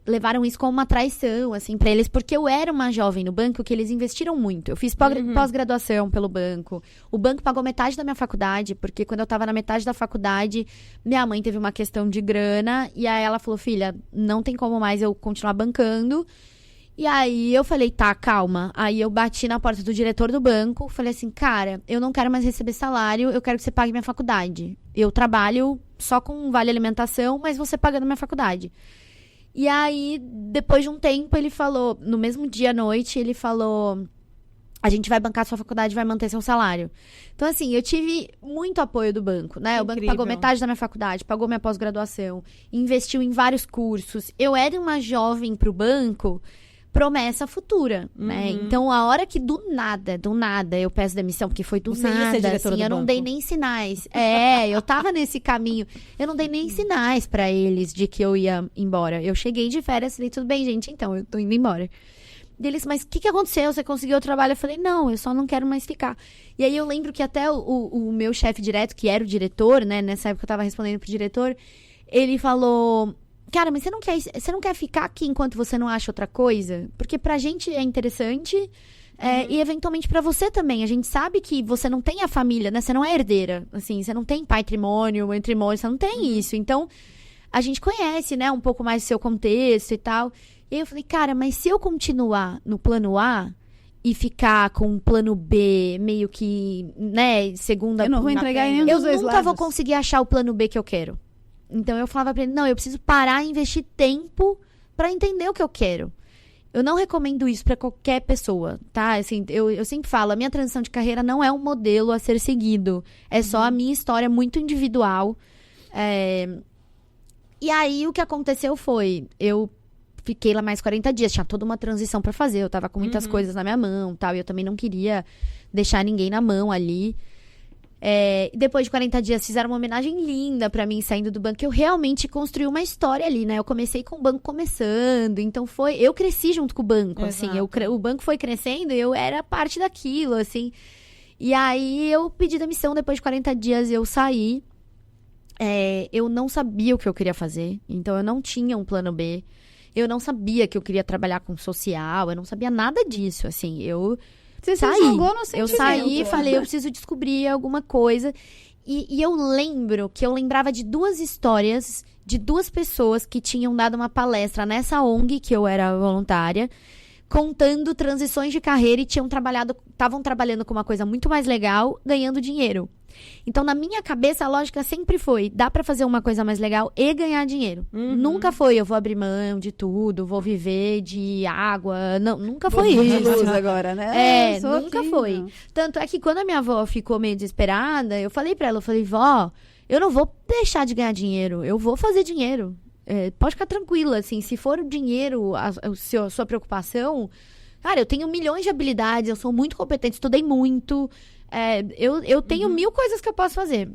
levaram isso como uma traição, assim, pra eles. Porque eu era uma jovem no banco que eles investiram muito. Eu fiz pós-graduação pelo banco. O banco pagou metade da minha faculdade, porque quando eu tava na metade da faculdade, minha mãe teve uma questão de grana. E aí ela falou, filha, não tem como mais eu continuar bancando. E aí eu falei, tá, calma. Aí eu bati na porta do diretor do banco, falei assim, cara, eu não quero mais receber salário, eu quero que você pague minha faculdade. Eu trabalho só com vale alimentação, mas você pagando minha faculdade. E aí, depois de um tempo, ele falou, no mesmo dia à noite, ele falou, a gente vai bancar sua faculdade, vai manter seu salário. Então, assim, eu tive muito apoio do banco, né? O banco pagou metade da minha faculdade, pagou minha pós-graduação, investiu em vários cursos. Eu era uma jovem pro banco... promessa futura, né? Então, a hora que do nada, eu peço demissão, porque foi do nada, assim, eu não dei nem sinais. Eu tava nesse caminho, eu não dei nem sinais pra eles de que eu ia embora. Eu cheguei de férias, falei, tudo bem, gente, então, eu tô indo embora. Deles, mas o que aconteceu? Você conseguiu o trabalho? Eu falei, não, eu só não quero mais ficar. E aí, eu lembro que até o meu chefe direto, que era o diretor, né? Nessa época eu tava respondendo pro diretor, ele falou... Cara, mas você não quer ficar aqui enquanto você não acha outra coisa? Porque pra gente é interessante e eventualmente pra você também. A gente sabe que você não tem a família, né? Você não é herdeira, assim. Você não tem patrimônio, você não tem isso. Então, a gente conhece, né? Um pouco mais do seu contexto e tal. E aí eu falei, cara, mas se eu continuar no plano A e ficar com um plano B meio que, né? Segunda... Eu não vou entregar em nenhum dos dois lados. Eu nunca vou conseguir achar o plano B que eu quero. Então, eu falava pra ele, não, eu preciso parar e investir tempo pra entender o que eu quero. Eu não recomendo isso pra qualquer pessoa, tá? Assim, eu sempre falo, a minha transição de carreira não é um modelo a ser seguido. É só a minha história muito individual. E aí, o que aconteceu foi, eu fiquei lá mais 40 dias, tinha toda uma transição pra fazer. Eu tava com muitas coisas na minha mão, tal, e eu também não queria deixar ninguém na mão ali. Depois de 40 dias, fizeram uma homenagem linda pra mim, saindo do banco. Eu realmente construí uma história ali, né? Eu comecei com o banco começando, então eu cresci junto com o banco, assim. O banco foi crescendo e eu era parte daquilo, assim. E aí, eu pedi demissão, depois de 40 dias eu saí. Eu não sabia o que eu queria fazer, então eu não tinha um plano B. Eu não sabia que eu queria trabalhar com social, eu não sabia nada disso, assim. Você saí. se jogou no sentimento. Eu saí e falei, eu preciso descobrir alguma coisa. E eu lembro que eu lembrava de 2 histórias de 2 pessoas que tinham dado uma palestra nessa ONG, que eu era voluntária, contando transições de carreira e estavam trabalhando com uma coisa muito mais legal, ganhando dinheiro. Então, na minha cabeça, a lógica sempre foi, dá pra fazer uma coisa mais legal e ganhar dinheiro. Nunca foi, eu vou abrir mão de tudo, vou viver de água. Não, nunca foi isso. Luz agora, né? Nunca foi. Não. Tanto é que quando a minha avó ficou meio desesperada, eu falei pra ela, vó, eu não vou deixar de ganhar dinheiro, eu vou fazer dinheiro. Pode ficar tranquila, assim, se for o dinheiro a sua preocupação, cara, eu tenho milhões de habilidades, eu sou muito competente, estudei muito, eu tenho 1000 coisas que eu posso fazer.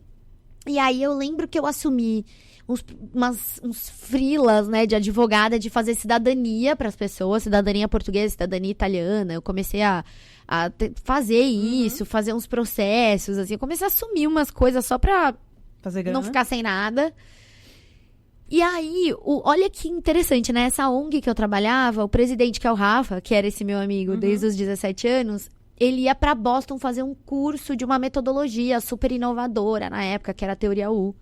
E aí eu lembro que eu assumi uns freelas, né, de advogada, de fazer cidadania para as pessoas, cidadania portuguesa, cidadania italiana. Eu comecei a fazer isso, fazer uns processos, assim, eu comecei a assumir umas coisas só pra não ficar sem nada. E aí, olha que interessante, né? Essa ONG que eu trabalhava, o presidente, que é o Rafa, que era esse meu amigo desde os 17 anos, ele ia pra Boston fazer um curso de uma metodologia super inovadora na época, que era a Teoria U.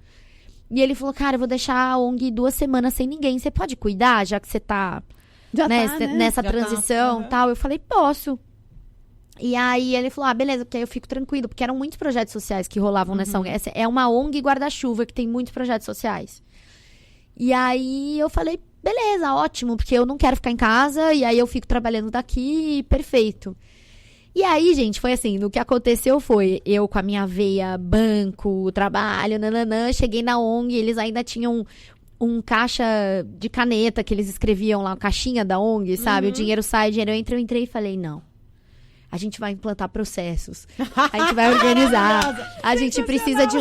E ele falou, cara, eu vou deixar a ONG 2 semanas sem ninguém. Você pode cuidar, já que você tá, nessa transição e tal? Eu falei, posso. E aí ele falou, beleza, porque aí eu fico tranquilo, porque eram muitos projetos sociais que rolavam nessa ONG. Essa é uma ONG guarda-chuva que tem muitos projetos sociais. E aí eu falei, beleza, ótimo, porque eu não quero ficar em casa, e aí eu fico trabalhando daqui, perfeito. E aí, gente, foi assim, o que aconteceu foi, eu com a minha veia banco, trabalho, cheguei na ONG, eles ainda tinham um caixa de caneta que eles escreviam lá, caixinha da ONG, sabe? O dinheiro sai, o dinheiro entra, eu entrei e falei, não. A gente vai implantar processos. A gente vai organizar. A gente precisa de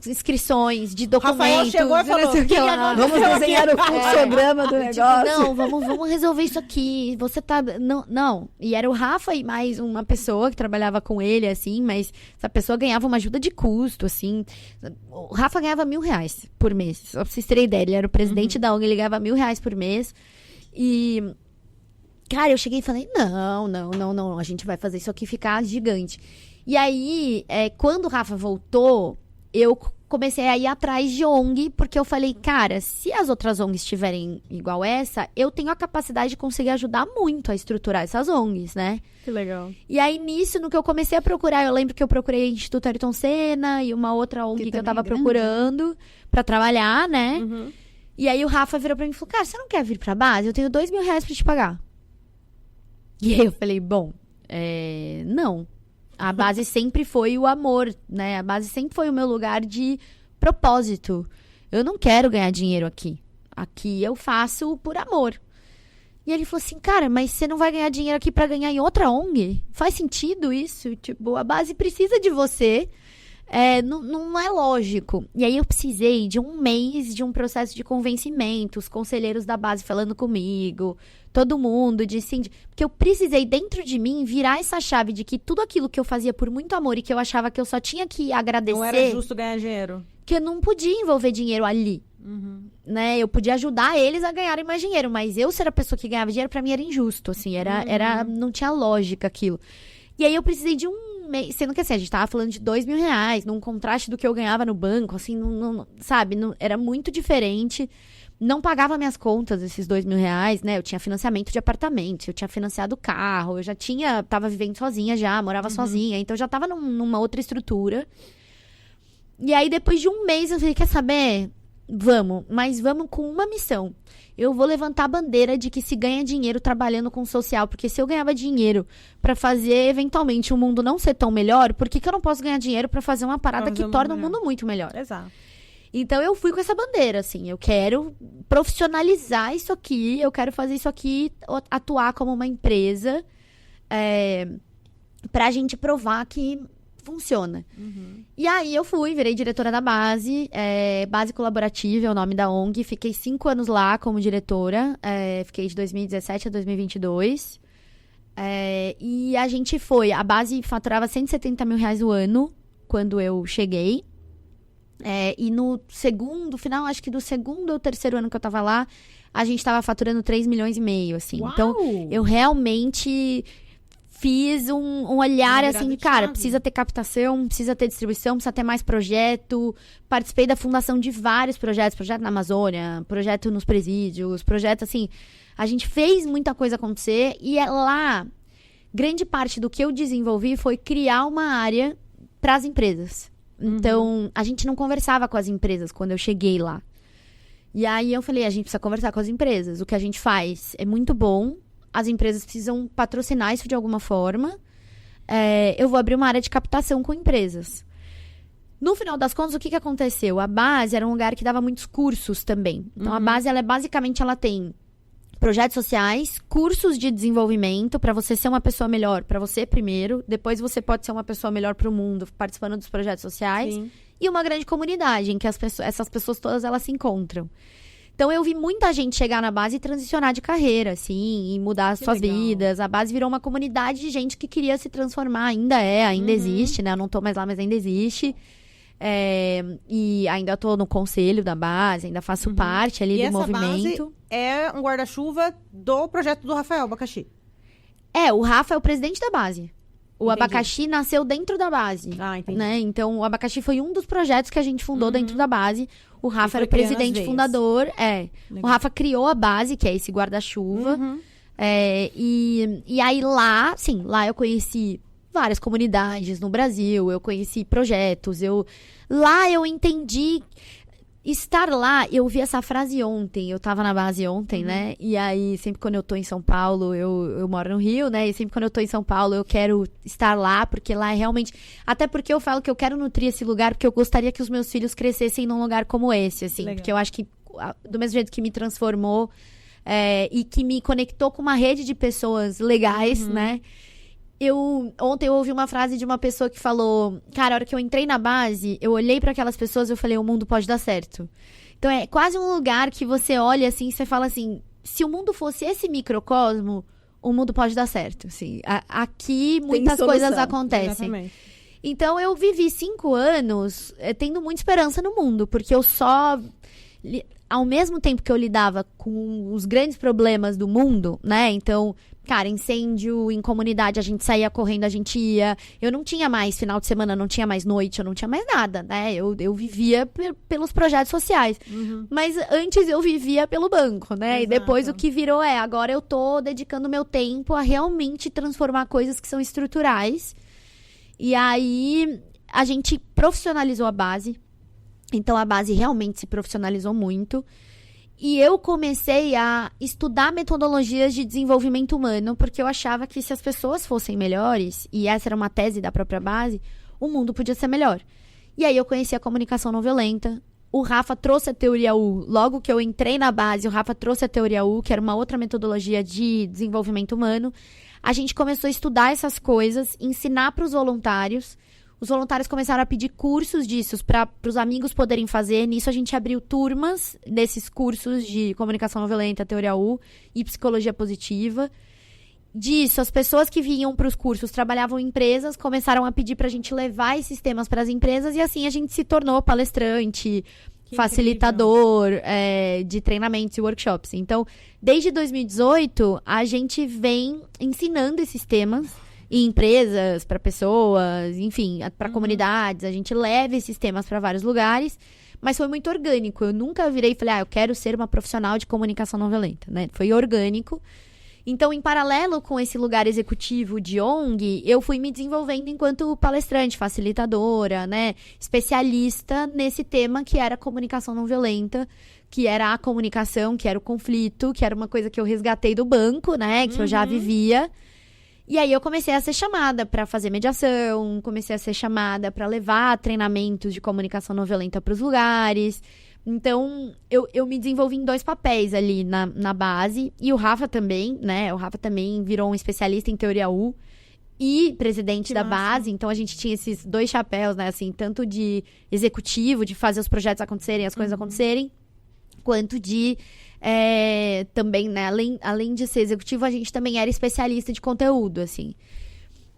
inscrições, de documentos. Rafael chegou e falou, vamos desenhar o fluxograma do negócio. Não, vamos resolver isso aqui. Você tá... Não. E era o Rafa e mais uma pessoa que trabalhava com ele, assim, mas essa pessoa ganhava uma ajuda de custo, assim. O Rafa ganhava R$1.000 por mês. Só pra vocês terem ideia. Ele era o presidente da ONG, ele ganhava R$1.000 por mês. E... cara, eu cheguei e falei, não, a gente vai fazer isso aqui ficar gigante. E aí, quando o Rafa voltou, eu comecei a ir atrás de ONG, porque eu falei, cara, se as outras ONGs estiverem igual essa, eu tenho a capacidade de conseguir ajudar muito a estruturar essas ONGs, né? Que legal. E aí, nisso, no que eu comecei a procurar, eu lembro que eu procurei o Instituto Ayrton Senna e uma outra ONG que eu tava procurando pra trabalhar, né? E aí o Rafa virou pra mim e falou, cara, você não quer vir pra base? Eu tenho R$2.000 pra te pagar. E aí eu falei, bom, não. A base sempre foi o amor, né? A base sempre foi o meu lugar de propósito. Eu não quero ganhar dinheiro aqui. Aqui eu faço por amor. E ele falou assim, cara, mas você não vai ganhar dinheiro aqui pra ganhar em outra ONG? Faz sentido isso? Tipo, a base precisa de você. Não é lógico. E aí eu precisei de 1 mês de um processo de convencimento, os conselheiros da base falando comigo, todo mundo, porque eu precisei dentro de mim virar essa chave de que tudo aquilo que eu fazia por muito amor e que eu achava que eu só tinha que agradecer, não era justo ganhar dinheiro, que eu não podia envolver dinheiro ali, né? Eu podia ajudar eles a ganharem mais dinheiro, mas eu ser a pessoa que ganhava dinheiro, pra mim era injusto, assim, não tinha lógica aquilo. E aí eu precisei de 1 mês, sendo que assim, a gente tava falando de R$2.000, num contraste do que eu ganhava no banco, assim, sabe, era muito diferente. Não pagava minhas contas, esses R$2.000, né? Eu tinha financiamento de apartamento, eu tinha financiado carro, eu já tava vivendo sozinha já, morava sozinha, então eu já tava numa outra estrutura. E aí, depois de 1 mês, eu falei, quer saber? Mas vamos com uma missão. Eu vou levantar a bandeira de que se ganha dinheiro trabalhando com social, porque se eu ganhava dinheiro pra fazer, eventualmente, o mundo não ser tão melhor, por que eu não posso ganhar dinheiro pra fazer uma parada que torna o mundo muito melhor? Exato. Então, eu fui com essa bandeira, assim, eu quero profissionalizar isso aqui, eu quero fazer isso aqui, atuar como uma empresa, pra gente provar que funciona. E aí eu virei diretora da base, Base Colaborativa é o nome da ONG, fiquei 5 anos lá como diretora, fiquei de 2017 a 2022. E a base faturava R$170 mil o ano quando eu cheguei. E no final, acho que do segundo ou terceiro ano que eu tava lá, a gente tava faturando 3,5 milhões, assim. Uau! Então, eu realmente fiz um olhar assim, cara, precisa ter captação, precisa ter distribuição, precisa ter mais projeto. Participei da fundação de vários projetos, projeto na Amazônia, projeto nos presídios, projeto assim. A gente fez muita coisa acontecer e lá, grande parte do que eu desenvolvi foi criar uma área para as empresas. Então, a gente não conversava com as empresas quando eu cheguei lá. E aí eu falei, a gente precisa conversar com as empresas. O que a gente faz é muito bom. As empresas precisam patrocinar isso de alguma forma. Eu vou abrir uma área de captação com empresas. No final das contas, o que aconteceu? A base era um lugar que dava muitos cursos também. Então, a base, ela tem projetos sociais, cursos de desenvolvimento para você ser uma pessoa melhor para você primeiro, depois você pode ser uma pessoa melhor para o mundo participando dos projetos sociais. Sim. E uma grande comunidade em que essas pessoas todas elas se encontram. Então eu vi muita gente chegar na base e transicionar de carreira, assim, e mudar as suas vidas. A base virou uma comunidade de gente que queria se transformar, ainda existe, né? Eu não tô mais lá, mas ainda existe. E ainda tô no conselho da base, ainda faço parte ali do movimento. Base é um guarda-chuva do projeto do Rafael Abacaxi. O Rafa é o presidente da base. O Abacaxi nasceu dentro da base. Entendi. Né? Então, o Abacaxi foi um dos projetos que a gente fundou dentro da base. O Rafa era o presidente fundador. O Rafa criou a base, que é esse guarda-chuva. E aí lá eu conheci várias comunidades no Brasil, eu conheci projetos, lá eu entendi. Estar lá, eu vi essa frase ontem, eu tava na base ontem, né? E aí, sempre quando eu tô em São Paulo, eu moro no Rio, né? E sempre quando eu tô em São Paulo, eu quero estar lá, porque lá é realmente... Até porque eu falo que eu quero nutrir esse lugar, porque eu gostaria que os meus filhos crescessem num lugar como esse, assim. Legal. Porque eu acho que, do mesmo jeito que me transformou e que me conectou com uma rede de pessoas legais, né? Ontem eu ouvi uma frase de uma pessoa que falou, cara, a hora que eu entrei na base, eu olhei para aquelas pessoas e eu falei, o mundo pode dar certo. Então é quase um lugar que você olha assim, você fala assim, se o mundo fosse esse microcosmo, o mundo pode dar certo. Assim, aqui muitas coisas acontecem. Exatamente. Então eu vivi 5 anos tendo muita esperança no mundo, porque eu ao mesmo tempo que eu lidava com os grandes problemas do mundo, né? Então, cara, incêndio em comunidade, a gente saía correndo, a gente ia. Eu não tinha mais final de semana, não tinha mais noite, eu não tinha mais nada, né? Eu vivia pelos projetos sociais. Mas antes eu vivia pelo banco, né? Exato. E depois o que virou agora eu tô dedicando meu tempo a realmente transformar coisas que são estruturais. E aí a gente profissionalizou a base. Então, a base realmente se profissionalizou muito. E eu comecei a estudar metodologias de desenvolvimento humano, porque eu achava que se as pessoas fossem melhores, e essa era uma tese da própria base, o mundo podia ser melhor. E aí eu conheci a comunicação não violenta. O Rafa trouxe a teoria U. Logo que eu entrei na base, o Rafa trouxe a teoria U, que era uma outra metodologia de desenvolvimento humano. A gente começou a estudar essas coisas, ensinar para os voluntários. Os voluntários começaram a pedir cursos disso para os amigos poderem fazer. Nisso, a gente abriu turmas desses cursos de comunicação não violenta, teoria U e psicologia positiva. Disso, as pessoas que vinham para os cursos trabalhavam em empresas, começaram a pedir para a gente levar esses temas para as empresas e assim a gente se tornou palestrante, facilitador de treinamentos e workshops. Então, desde 2018, a gente vem ensinando esses temas em empresas, para pessoas, enfim, para comunidades. A gente leva esses temas para vários lugares, mas foi muito orgânico. Eu nunca virei e falei, eu quero ser uma profissional de comunicação não violenta, né? Foi orgânico. Então, em paralelo com esse lugar executivo de ONG, eu fui me desenvolvendo enquanto palestrante, facilitadora, né? Especialista nesse tema que era comunicação não violenta, que era a comunicação, que era o conflito, que era uma coisa que eu resgatei do banco, né? Que eu já vivia. E aí eu comecei a ser chamada para fazer mediação, comecei a ser chamada para levar treinamentos de comunicação não violenta para os lugares. Então, eu me desenvolvi em 2 papéis ali na base. E o Rafa também, né? O Rafa também virou um especialista em teoria U. e presidente da base. Então, a gente tinha esses 2 chapéus, né? Assim, tanto de executivo, de fazer os projetos acontecerem, as coisas acontecerem, quanto de... também, né? Além de ser executivo, a gente também era especialista de conteúdo, assim.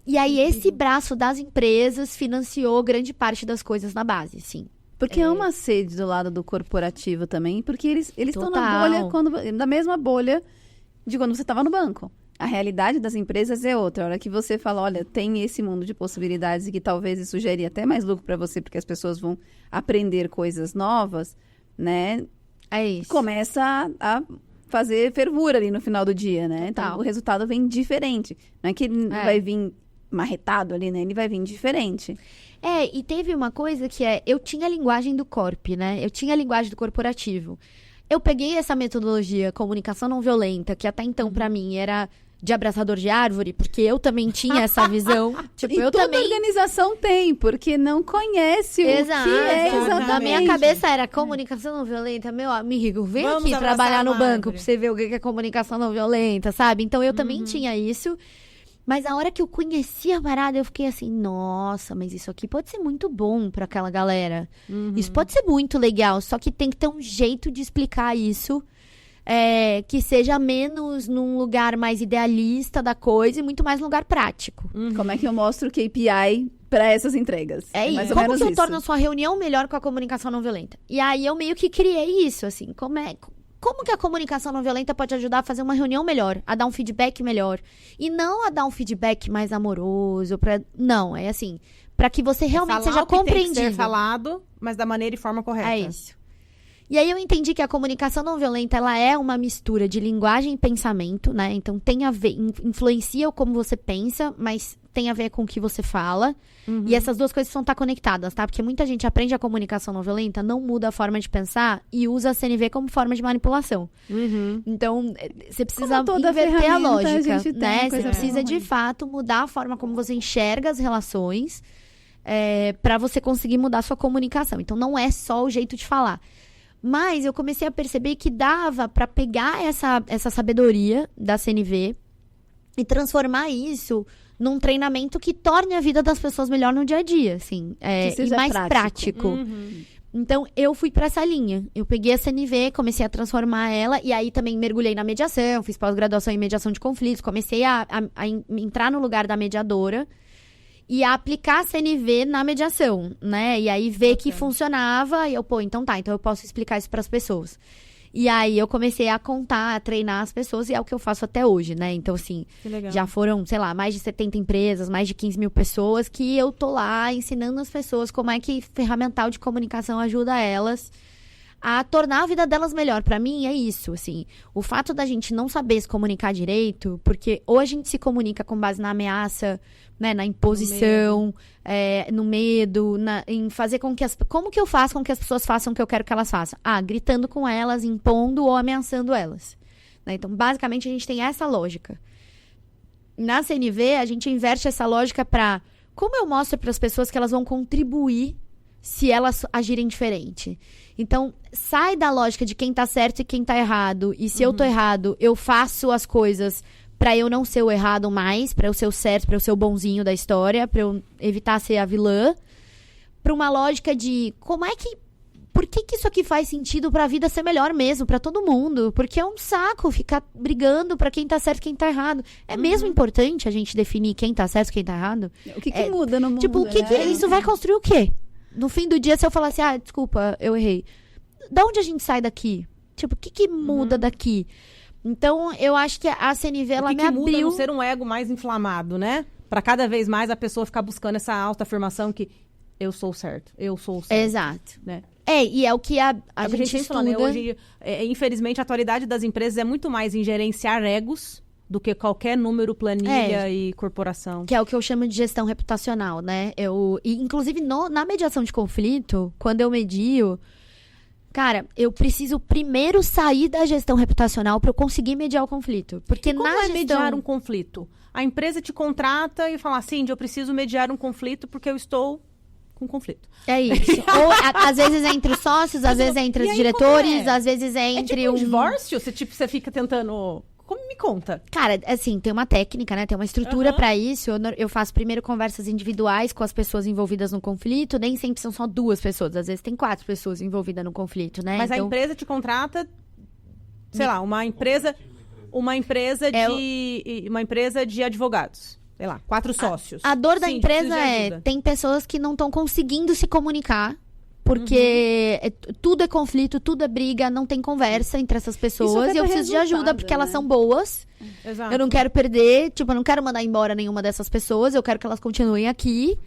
E aí, esse braço das empresas financiou grande parte das coisas na base, sim. Porque é uma sede do lado do corporativo também, porque eles estão na bolha, na mesma bolha de quando você estava no banco. A realidade das empresas é outra. A hora que você fala, olha, tem esse mundo de possibilidades e que talvez isso gere até mais lucro para você, porque as pessoas vão aprender coisas novas, né? É isso. Começa a fazer fervura ali no final do dia, né? Então, o resultado vem diferente. Não é que ele vai vir marretado ali, né? Ele vai vir diferente. E teve uma coisa que eu tinha a linguagem do corp, né? Eu tinha a linguagem do corporativo. Eu peguei essa metodologia comunicação não violenta, que até então pra mim era de abraçador de árvore, porque eu também tinha essa visão. Tipo, e toda organização tem, porque não conhece o que é exatamente. Na minha cabeça era comunicação não violenta. Meu amigo, vem aqui trabalhar no banco pra você ver o que é comunicação não violenta, sabe? Então, eu também tinha isso. Mas a hora que eu conheci a parada, eu fiquei assim, nossa, mas isso aqui pode ser muito bom pra aquela galera. Isso pode ser muito legal, só que tem que ter um jeito de explicar isso que seja menos num lugar mais idealista da coisa e muito mais num lugar prático. Como é que eu mostro o KPI pra essas entregas? É isso. Como que eu torno a sua reunião melhor com a comunicação não violenta? E aí eu meio que criei isso, assim, como que a comunicação não violenta pode ajudar a fazer uma reunião melhor, a dar um feedback melhor? E não a dar um feedback mais amoroso, não, é assim, para que você realmente seja compreendido. Tem que ser falado, mas da maneira e forma correta. É isso. E aí eu entendi que a comunicação não violenta, ela é uma mistura de linguagem e pensamento, né? Então tem a ver, influencia como você pensa, mas tem a ver com o que você fala. E essas duas coisas precisam estar conectadas, tá? Porque muita gente aprende a comunicação não violenta, não muda a forma de pensar e usa a CNV como forma de manipulação. Então, você precisa inverter a lógica, né? Você precisa, de fato, mudar a forma como você enxerga as relações para você conseguir mudar a sua comunicação. Então, não é só o jeito de falar. Mas eu comecei a perceber que dava para pegar essa sabedoria da CNV e transformar isso num treinamento que torne a vida das pessoas melhor no dia a dia, assim. E mais prático. Então, eu fui para essa linha. Eu peguei a CNV, comecei a transformar ela, e aí também mergulhei na mediação, fiz pós-graduação em mediação de conflitos, comecei a entrar no lugar da mediadora e a aplicar a CNV na mediação, né? E aí ver que funcionava, e eu, então eu posso explicar isso para as pessoas. E aí eu comecei a contar, a treinar as pessoas, e é o que eu faço até hoje, né? Então, assim, já foram, sei lá, mais de 70 empresas, mais de 15 mil pessoas, que eu tô lá ensinando as pessoas como é que ferramental de comunicação ajuda elas a tornar a vida delas melhor. Pra mim, é isso, assim. O fato da gente não saber se comunicar direito, porque ou a gente se comunica com base na ameaça, né, na imposição, no medo, em fazer com que como que eu faço com que as pessoas façam o que eu quero que elas façam? Gritando com elas, impondo ou ameaçando elas. Né? Então, basicamente, a gente tem essa lógica. Na CNV, a gente inverte essa lógica pra como eu mostro para as pessoas que elas vão contribuir se elas agirem diferente. Então, sai da lógica de quem tá certo e quem tá errado. E se eu tô errado, eu faço as coisas pra eu não ser o errado mais, pra eu ser o certo, pra eu ser o bonzinho da história, pra eu evitar ser a vilã. Pra uma lógica de por que isso aqui faz sentido pra vida ser melhor mesmo, pra todo mundo? Porque é um saco ficar brigando pra quem tá certo e quem tá errado. É mesmo importante a gente definir quem tá certo e quem tá errado? O que muda no mundo? Tipo, isso vai construir o quê? No fim do dia, se eu falar assim, desculpa, eu errei. Da onde a gente sai daqui? Tipo, o que muda daqui? Então, eu acho que a CNV, ela me abriu... O que muda não ser um ego mais inflamado, né? Pra cada vez mais a pessoa ficar buscando essa autoafirmação que eu sou certo, eu sou certo. Exato. Né? E é o que a gente estuda... Falando, né? Hoje, infelizmente, a atualidade das empresas é muito mais em gerenciar egos do que qualquer número, planilha e corporação. Que é o que eu chamo de gestão reputacional, né? Inclusive, na mediação de conflito, quando eu medio... Cara, eu preciso primeiro sair da gestão reputacional para eu conseguir mediar o conflito. Porque mediar um conflito? A empresa te contrata e fala, Cindy, eu preciso mediar um conflito porque eu estou com conflito. É isso. Ou, às vezes, entre os sócios, às vezes entre os diretores, às vezes entre um divórcio? Você fica tentando Como me conta? Cara, assim, tem uma técnica, né? Tem uma estrutura pra isso. Eu faço primeiro conversas individuais com as pessoas envolvidas no conflito. Nem sempre são só 2 pessoas. Às vezes tem 4 pessoas envolvidas no conflito, né? Mas então, a empresa te contrata, sei lá, uma empresa de advogados. Sei lá, 4 sócios. a dor da Sim, empresa preciso de ajuda. tem pessoas que não estão conseguindo se comunicar. Porque tudo é conflito, tudo é briga, não tem conversa entre essas pessoas. afeta E eu preciso de ajuda, resultado, porque elas né? são boas. Exato. Eu não quero perder, eu não quero mandar embora nenhuma dessas pessoas. Eu quero que elas continuem aqui.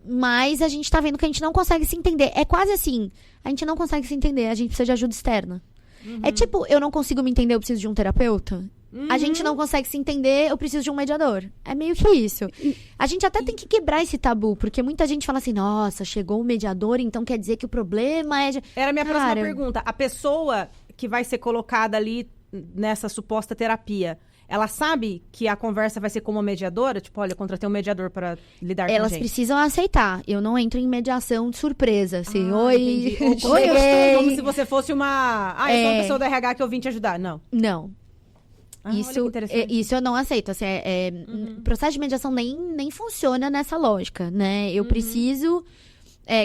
Mas a gente tá vendo que a gente não consegue se entender. É quase assim, a gente não consegue se entender, a gente precisa de ajuda externa. É tipo, eu não consigo me entender, eu preciso de um terapeuta. A gente não consegue se entender, eu preciso de um mediador. É meio que isso. A gente até tem que quebrar esse tabu, porque muita gente fala assim, nossa, chegou um mediador, então quer dizer que o problema é... Era a minha próxima Cara, pergunta. A pessoa que vai ser colocada ali nessa suposta terapia, ela sabe que a conversa vai ser como uma mediadora? Tipo, olha, eu contratei um mediador para lidar com a Elas gente. precisam aceitar. Eu não entro em mediação de surpresa, assim. Entendi. Oi, Ou cheguei. como se você fosse uma... eu sou uma pessoa do RH que eu vim te ajudar. Não. Não. Olha que interessante. Isso eu não aceito. Assim, o processo de mediação nem funciona nessa lógica, né? Eu preciso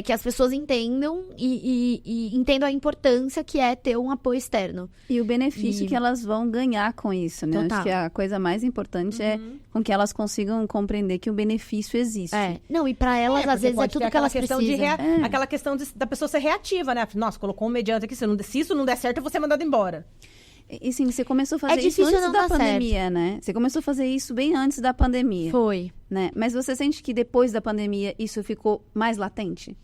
que as pessoas entendam e entendam a importância que é ter um apoio externo. E o benefício que elas vão ganhar com isso, né? Total. Acho que a coisa mais importante é com que elas consigam compreender que o benefício existe. Não, e pra elas, às Porque vezes, é pode ter tudo que aquela elas questão precisam. Aquela questão da pessoa ser reativa, né? Nossa, colocou um mediante aqui, se isso não der certo, eu vou ser mandado embora. E sim, você começou a fazer isso difícil antes não da dar pandemia, né? Você começou a fazer isso bem antes da pandemia. Foi. Né? Mas você sente que depois da pandemia isso ficou mais latente?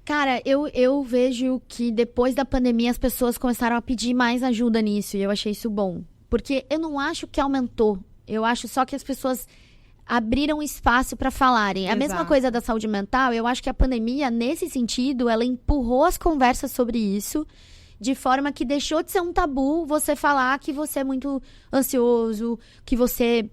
Cara, eu vejo que depois da pandemia as pessoas começaram a pedir mais ajuda nisso. E eu achei isso bom. Porque eu não acho que aumentou. Eu acho só que as pessoas abriram espaço para falarem. A mesma Exato. coisa da saúde mental. Eu acho que a pandemia, nesse sentido, ela empurrou as conversas sobre isso. De forma que deixou de ser um tabu você falar que você é muito ansioso, que você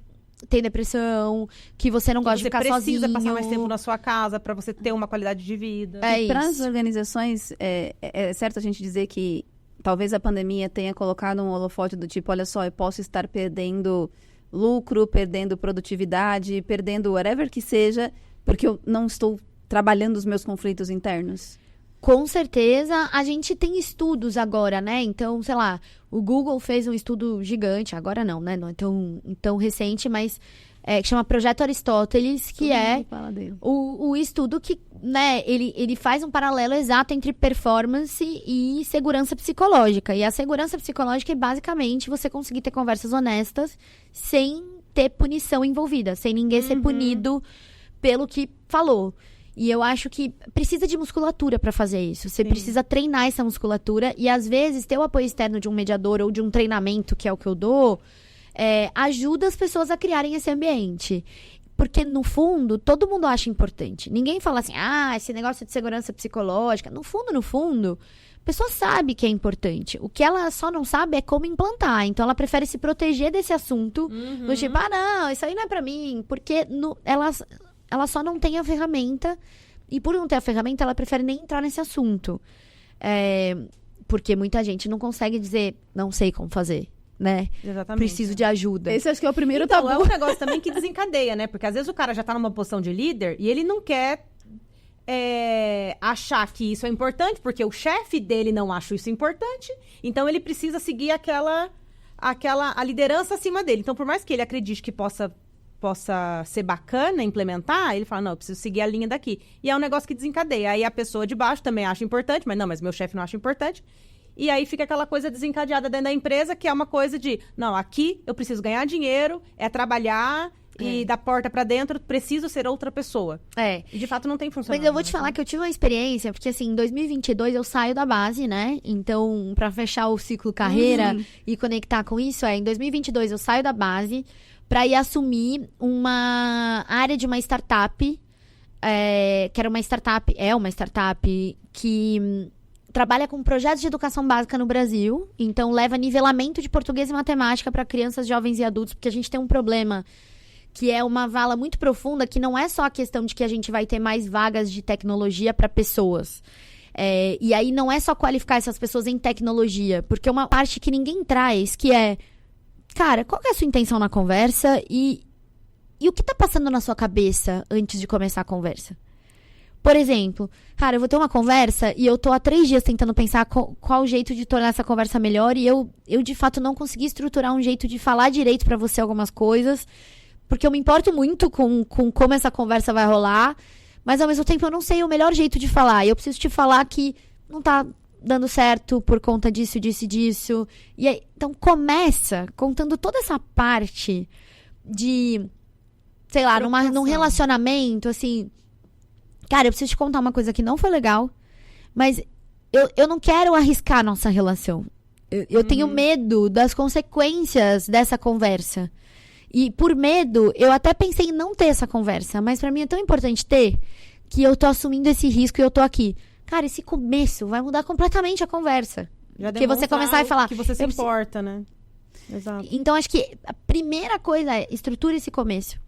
tem depressão, que você não gosta de Você ficar precisa sozinho. passar mais tempo na sua casa para você ter uma qualidade de vida. É Para as isso. organizações, é certo a gente dizer que talvez a pandemia tenha colocado um holofote do tipo, olha só, eu posso estar perdendo lucro, perdendo produtividade, perdendo whatever que seja, porque eu não estou trabalhando os meus conflitos internos. Com certeza, a gente tem estudos agora, né? Então, sei lá, o Google fez um estudo gigante, agora não, né? Não é tão recente, mas que chama Projeto Aristóteles, que Todo é mundo fala dele. o estudo que, né, ele faz um paralelo exato entre performance e segurança psicológica. E a segurança psicológica é basicamente você conseguir ter conversas honestas sem ter punição envolvida, sem ninguém ser punido pelo que falou. E eu acho que precisa de musculatura para fazer isso. Você precisa treinar essa musculatura e, às vezes, ter o apoio externo de um mediador ou de um treinamento, que é o que eu dou, ajuda as pessoas a criarem esse ambiente. Porque, no fundo, todo mundo acha importante. Ninguém fala assim, esse negócio de segurança psicológica. No fundo, a pessoa sabe que é importante. O que ela só não sabe é como implantar. Então, ela prefere se proteger desse assunto. Do tipo, não, isso aí não é pra mim. Porque ela só não tem a ferramenta. E por não ter a ferramenta, ela prefere nem entrar nesse assunto. Porque muita gente não consegue dizer, não sei como fazer, né? Exatamente. Preciso de ajuda. Esse acho que é o primeiro Então, tabu. é um negócio também que desencadeia, né? Porque às vezes o cara já tá numa posição de líder e ele não quer achar que isso é importante, porque o chefe dele não acha isso importante, então ele precisa seguir a liderança acima dele. Então, por mais que ele acredite que possa ser bacana implementar, ele fala, não, eu preciso seguir a linha daqui. E é um negócio que desencadeia. Aí a pessoa de baixo também acha importante, mas meu chefe não acha importante. E aí fica aquela coisa desencadeada dentro da empresa, que é uma coisa de, não, aqui eu preciso ganhar dinheiro, trabalhar e da porta pra dentro, preciso ser outra pessoa. E de fato não tem funcionado. Mas eu vou te falar que eu tive uma experiência, porque assim, em 2022 eu saio da base, né? Então, pra fechar o ciclo carreira e conectar com isso, em 2022 eu saio da base pra ir assumir uma área de uma startup, que era uma startup, que trabalha com projetos de educação básica no Brasil. Então, leva nivelamento de português e matemática para crianças, jovens e adultos, porque a gente tem um problema que é uma vala muito profunda, que não é só a questão de que a gente vai ter mais vagas de tecnologia para pessoas. E aí não é só qualificar essas pessoas em tecnologia, porque uma parte que ninguém traz, que é cara, qual que é a sua intenção na conversa e o que tá passando na sua cabeça antes de começar a conversa? Por exemplo, cara, eu vou ter uma conversa e eu tô há 3 dias tentando pensar qual o jeito de tornar essa conversa melhor e eu de fato não consegui estruturar um jeito de falar direito pra você algumas coisas, porque eu me importo muito com como essa conversa vai rolar, mas ao mesmo tempo eu não sei o melhor jeito de falar. E eu preciso te falar que não tá dando certo por conta disso, disso. E aí, então começa contando toda essa parte de, sei lá, num relacionamento, assim... Cara, eu preciso te contar uma coisa que não foi legal, mas eu não quero arriscar a nossa relação. Eu tenho medo das consequências dessa conversa. E por medo, eu até pensei em não ter essa conversa, mas pra mim é tão importante ter, que eu tô assumindo esse risco e eu tô aqui. Cara, esse começo vai mudar completamente a conversa. Porque você começar a falar... que você se importa, né? Exato. Então, acho que a primeira coisa é estrutura esse começo.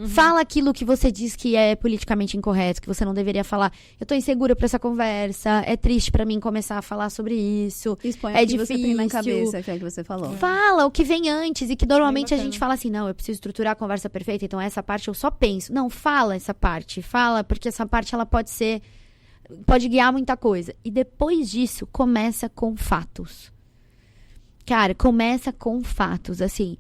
Fala aquilo que você diz que é politicamente incorreto, que você não deveria falar. Eu tô insegura pra essa conversa, é triste pra mim começar a falar sobre isso. Expõe é o que difícil. você tem na cabeça, que é o que você falou. Fala o que vem antes e que normalmente a gente fala assim, não, eu preciso estruturar a conversa perfeita, então essa parte eu só penso. Não, fala essa parte, fala, porque essa parte ela pode guiar muita coisa. E depois disso, começa com fatos. Cara, começa com fatos, assim...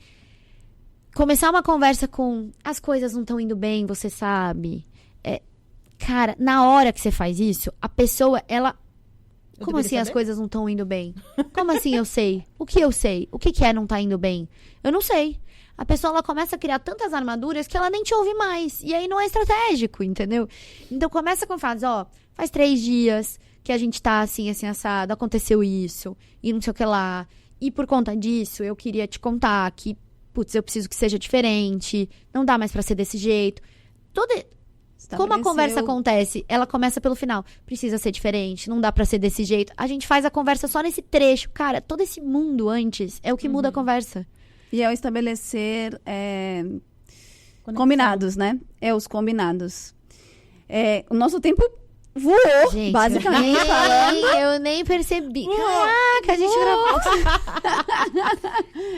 Começar uma conversa com as coisas não estão indo bem, você sabe. Cara, na hora que você faz isso, a pessoa, ela... Como assim as coisas não estão indo bem? Como assim eu sei? O que eu sei? O que é não tá indo bem? Eu não sei. A pessoa, ela começa a criar tantas armaduras que ela nem te ouve mais. E aí não é estratégico, entendeu? Então começa com fases, faz 3 dias que a gente tá assim, assado, aconteceu isso, e não sei o que lá. E por conta disso, eu queria te contar que putz, eu preciso que seja diferente, não dá mais pra ser desse jeito. Como a conversa acontece, ela começa pelo final. Precisa ser diferente, não dá pra ser desse jeito. A gente faz a conversa só nesse trecho. Cara, todo esse mundo antes é o que muda a conversa. E é o estabelecer combinados, né? Os combinados. O nosso tempo voou, gente, basicamente falando. Eu nem percebi. Caraca, a gente gravou.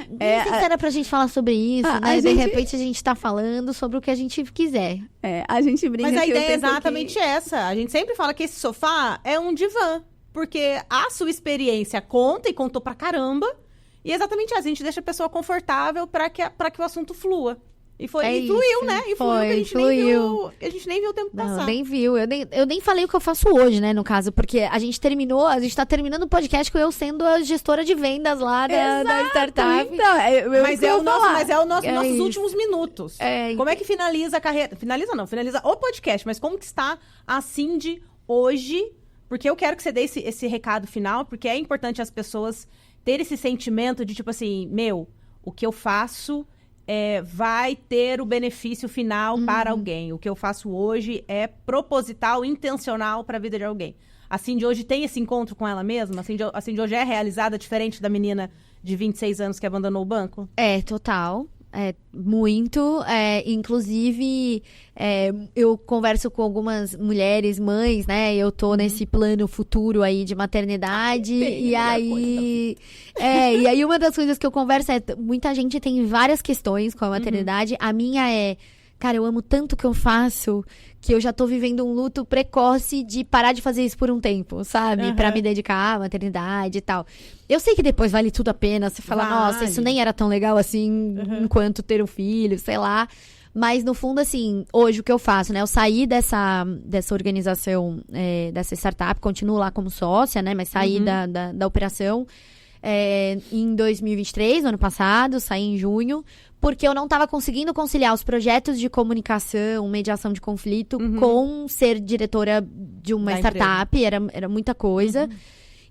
Nem sei se era pra gente falar sobre isso, né? De repente a gente tá falando sobre o que a gente quiser. A gente brinca. Mas a ideia é exatamente essa. A gente sempre fala que esse sofá é um divã. Porque a sua experiência conta e contou pra caramba. E exatamente a gente deixa a pessoa confortável pra que o assunto flua. E fluiu, né? E fluiu, que a gente nem viu o tempo passar. Não, nem viu. Eu nem falei o que eu faço hoje, né, no caso. Porque a gente tá terminando o podcast com eu sendo a gestora de vendas lá da startup. Então, mas é nossos últimos minutos. Como é que finaliza a carreira? Finaliza o podcast. Mas como que está a Cindy hoje? Porque eu quero que você dê esse recado final, porque é importante as pessoas terem esse sentimento de tipo assim, o que eu faço... vai ter o benefício final para alguém. O que eu faço hoje é proposital, intencional para a vida de alguém. A Cindy hoje tem esse encontro com ela mesma? A Cindy hoje é realizada diferente da menina de 26 anos que abandonou o banco? Total. Muito. Inclusive, eu converso com algumas mulheres, mães, né? Eu tô nesse plano futuro aí de maternidade. E aí uma das coisas que eu converso muita gente tem várias questões com a maternidade. A minha cara, eu amo tanto o que eu faço que eu já tô vivendo um luto precoce de parar de fazer isso por um tempo, sabe? Pra me dedicar à maternidade e tal. Eu sei que depois vale tudo a pena. Você fala, nossa, isso nem era tão legal assim enquanto ter um filho, sei lá. Mas, no fundo, assim, hoje o que eu faço, né? Eu saí dessa organização, dessa startup, continuo lá como sócia, né? Mas saí da operação em 2023, no ano passado, saí em junho, porque eu não estava conseguindo conciliar os projetos de comunicação, mediação de conflito, com ser diretora de uma startup, era muita coisa.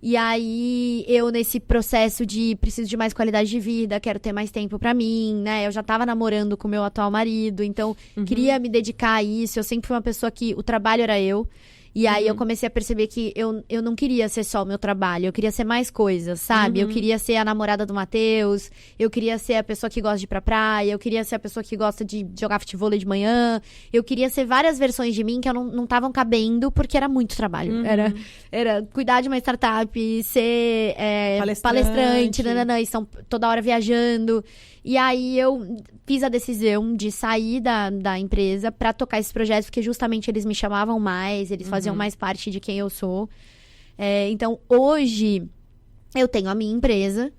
E aí, eu nesse processo de preciso de mais qualidade de vida, quero ter mais tempo pra mim, né? Eu já tava namorando com o meu atual marido, então queria me dedicar a isso. Eu sempre fui uma pessoa que o trabalho era eu. E aí eu comecei a perceber que eu não queria ser só o meu trabalho, eu queria ser mais coisas, sabe? Eu queria ser a namorada do Matheus, eu queria ser a pessoa que gosta de ir pra praia, eu queria ser a pessoa que gosta de jogar futevôlei de manhã, eu queria ser várias versões de mim que eu não estavam cabendo, porque era muito trabalho. Era cuidar de uma startup, ser palestrante, nananã, estão toda hora viajando. E aí eu fiz a decisão de sair da empresa pra tocar esses projetos, porque justamente eles me chamavam mais, eles faziam mais parte de quem eu sou. Então, hoje, eu tenho a minha empresa,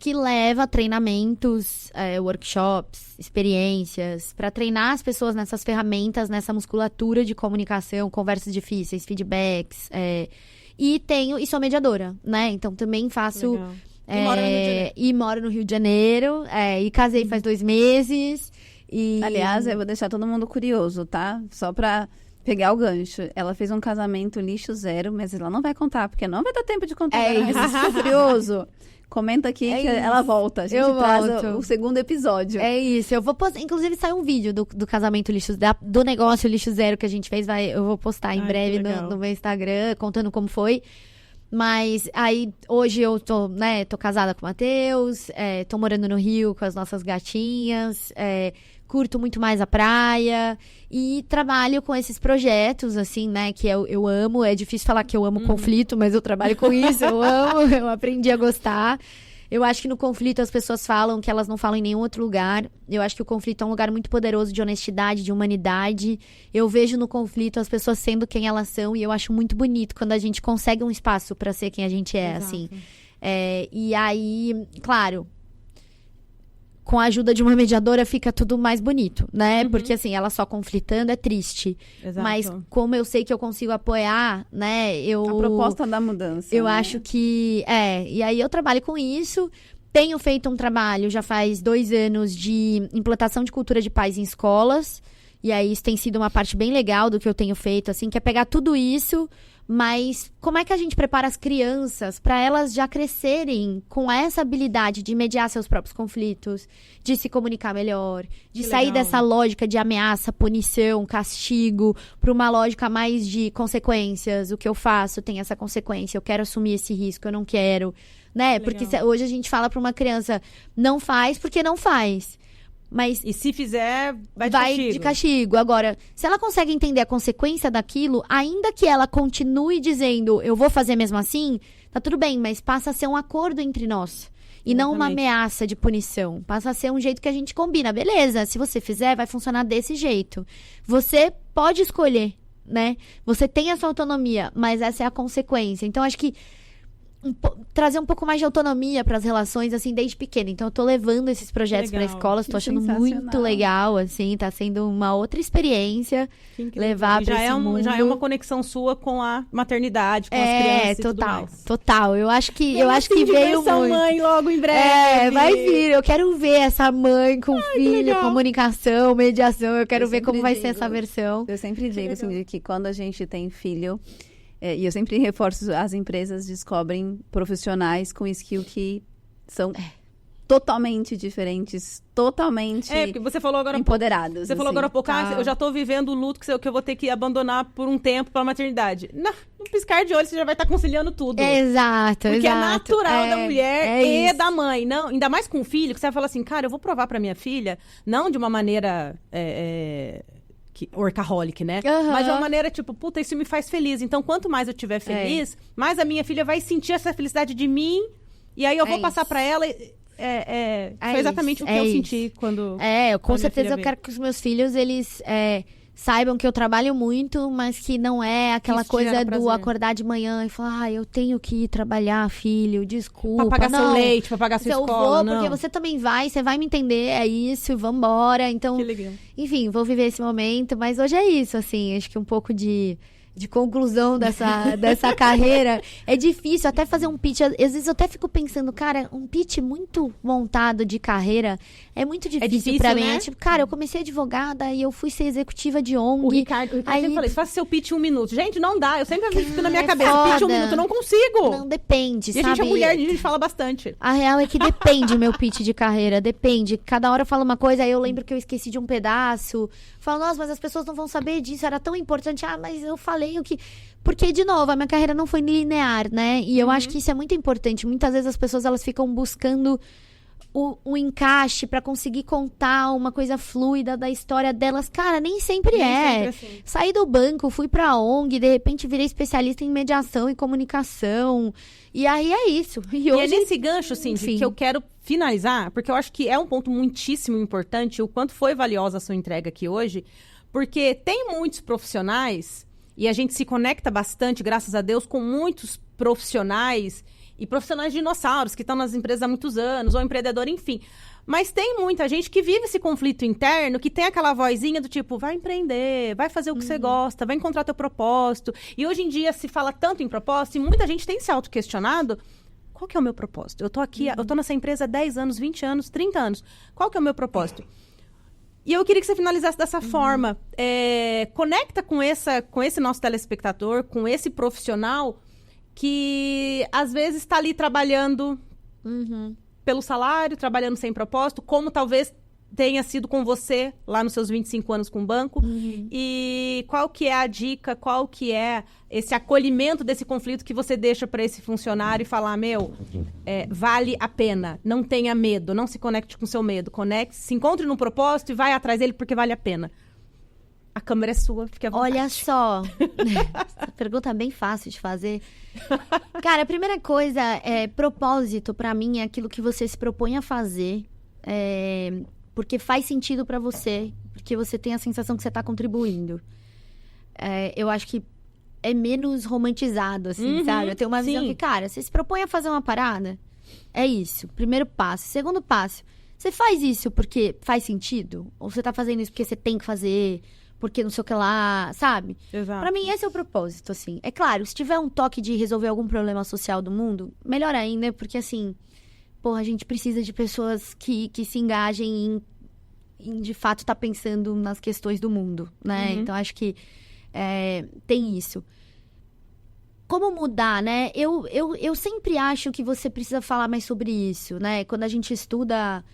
que leva treinamentos, workshops, experiências, pra treinar as pessoas nessas ferramentas, nessa musculatura de comunicação, conversas difíceis, feedbacks. E sou mediadora, né? Então, também faço... Legal. E mora no Rio de Janeiro. E moro no Rio de Janeiro. E casei faz 2 meses. E... Aliás, eu vou deixar todo mundo curioso, tá? Só pra pegar o gancho. Ela fez um casamento lixo zero, mas ela não vai contar, porque não vai dar tempo de contar. Mas se ficou curioso, comenta aqui que ela volta. A gente traz o segundo episódio. É isso. Eu vou postar. Inclusive, sai um vídeo do casamento lixo do negócio lixo zero que a gente fez. Eu vou postar em breve no meu Instagram, contando como foi. Mas aí, hoje eu tô casada com o Matheus, tô morando no Rio com as nossas gatinhas, curto muito mais a praia e trabalho com esses projetos, assim, né, que eu amo. É difícil falar que eu amo conflito, mas eu trabalho com isso, eu amo, eu aprendi a gostar. Eu acho que no conflito as pessoas falam que elas não falam em nenhum outro lugar. Eu acho que o conflito é um lugar muito poderoso de honestidade, de humanidade. Eu vejo no conflito as pessoas sendo quem elas são e eu acho muito bonito quando a gente consegue um espaço pra ser quem a gente é, assim. E aí, claro, com a ajuda de uma mediadora fica tudo mais bonito, né? Porque, assim, ela só conflitando é triste. Exato. Mas como eu sei que eu consigo apoiar, né? A proposta da mudança. Eu acho que... E aí eu trabalho com isso. Tenho feito um trabalho, já faz 2 anos, de implantação de cultura de paz em escolas. E aí isso tem sido uma parte bem legal do que eu tenho feito, assim, que é pegar tudo isso... Mas como é que a gente prepara as crianças para elas já crescerem com essa habilidade de mediar seus próprios conflitos, de se comunicar melhor, de sair dessa lógica de ameaça, punição, castigo, para uma lógica mais de consequências. O que eu faço tem essa consequência, eu quero assumir esse risco, eu não quero, né? Porque hoje a gente fala para uma criança, não faz porque não faz. Mas e se fizer, vai de castigo. Agora, se ela consegue entender a consequência daquilo, ainda que ela continue dizendo, eu vou fazer mesmo assim, tá tudo bem, mas passa a ser um acordo entre nós. E não uma ameaça de punição. Passa a ser um jeito que a gente combina. Beleza, se você fizer, vai funcionar desse jeito. Você pode escolher, né? Você tem a sua autonomia, mas essa é a consequência. Então, acho que trazer um pouco mais de autonomia para as relações, assim, desde pequena. Então, eu tô levando esses projetos para escolas, tô achando muito legal, assim, tá sendo uma outra experiência levar para esse mundo. Já é uma conexão sua com a maternidade, com as crianças e tudo mais. Total. Eu acho que veio muito. Mãe logo em breve. Vai vir. Eu quero ver essa mãe com filho, comunicação, mediação. Eu quero ver como vai ser essa versão. Eu sempre digo, assim, que quando a gente tem filho... e eu sempre reforço, as empresas descobrem profissionais com skill que são totalmente diferentes, totalmente porque você falou agora empoderados. Você falou agora há pouco, eu já tô vivendo o luto que eu vou ter que abandonar por um tempo pela maternidade. No piscar de olho, você já vai estar conciliando tudo. Exato, Porque é natural da mulher e da mãe. Não, ainda mais com o filho, que você vai falar assim, cara, eu vou provar pra minha filha, não de uma maneira... workaholic, né? Mas de uma maneira tipo, puta, isso me faz feliz. Então, quanto mais eu estiver feliz, mais a minha filha vai sentir essa felicidade de mim. E aí eu vou passar pra ela. Foi exatamente o que eu senti quando. Com certeza eu quero que os meus filhos, eles saibam que eu trabalho muito, mas que não é aquela coisa do acordar de manhã e falar, eu tenho que ir trabalhar, filho, desculpa. Pra pagar seu leite, pra pagar sua escola, não. Porque você também você vai me entender, é isso, vambora. Então, que legal. Enfim, vou viver esse momento, mas hoje é isso, assim, acho que um pouco de conclusão dessa carreira. É difícil até fazer um pitch. Às vezes eu até fico pensando, cara, um pitch muito montado de carreira é muito difícil pra mim. Né? Tipo, cara, eu comecei advogada e eu fui ser executiva de ONG. O Ricardo sempre falei, faça seu pitch em 1 minuto. Gente, não dá. Eu sempre fico na minha cabeça, pitch 1 minuto, eu não consigo. Não, depende, sabe? E a gente é mulher, a gente fala bastante. A real é que depende meu pitch de carreira, depende. Cada hora eu falo uma coisa, aí eu lembro que eu esqueci de um pedaço. Falo, nossa, mas as pessoas não vão saber disso, era tão importante. Mas eu falei tenho que... Porque, de novo, a minha carreira não foi linear, né? E eu acho que isso é muito importante. Muitas vezes as pessoas, elas ficam buscando o encaixe pra conseguir contar uma coisa fluida da história delas. Cara, nem sempre é. Sempre assim. Saí do banco, fui pra ONG, de repente virei especialista em mediação e comunicação. E aí é isso. E é nesse gancho, Cindy, que eu quero finalizar, porque eu acho que é um ponto muitíssimo importante, o quanto foi valiosa a sua entrega aqui hoje, porque tem muitos profissionais, e a gente se conecta bastante, graças a Deus, com muitos profissionais, e profissionais dinossauros, que estão nas empresas há muitos anos, ou empreendedor, enfim. Mas tem muita gente que vive esse conflito interno, que tem aquela vozinha do tipo, vai empreender, vai fazer o que você gosta, vai encontrar teu propósito. E hoje em dia se fala tanto em propósito, e muita gente tem se auto-questionado, qual que é o meu propósito? Eu tô aqui, eu tô nessa empresa há 10 anos, 20 anos, 30 anos. Qual que é o meu propósito? E eu queria que você finalizasse dessa forma. Conecta com esse nosso telespectador, com esse profissional que às vezes está ali trabalhando pelo salário, trabalhando sem propósito, como talvez tenha sido com você lá nos seus 25 anos com o banco. E qual que é a dica, qual que é esse acolhimento desse conflito que você deixa para esse funcionário e falar, vale a pena, não tenha medo, não se conecte com o seu medo, se encontre no propósito e vai atrás dele porque vale a pena. A câmera é sua, fique à vontade. Olha só, essa pergunta é bem fácil de fazer. Cara, a primeira coisa propósito pra mim é aquilo que você se propõe a fazer, porque faz sentido pra você, porque você tem a sensação que você tá contribuindo. Eu acho que é menos romantizado, assim, sabe? Eu tenho uma visão que, cara, você se propõe a fazer uma parada, é isso, primeiro passo. Segundo passo, você faz isso porque faz sentido? Ou você tá fazendo isso porque você tem que fazer... porque não sei o que lá, sabe? Exato. Pra mim, esse é o propósito, assim. É claro, se tiver um toque de resolver algum problema social do mundo, melhor ainda, porque, assim, porra, a gente precisa de pessoas que se engajem em de fato, estar pensando nas questões do mundo, né? Então, acho que tem isso. Como mudar, né? Eu sempre acho que você precisa falar mais sobre isso, né? Quando a gente estuda...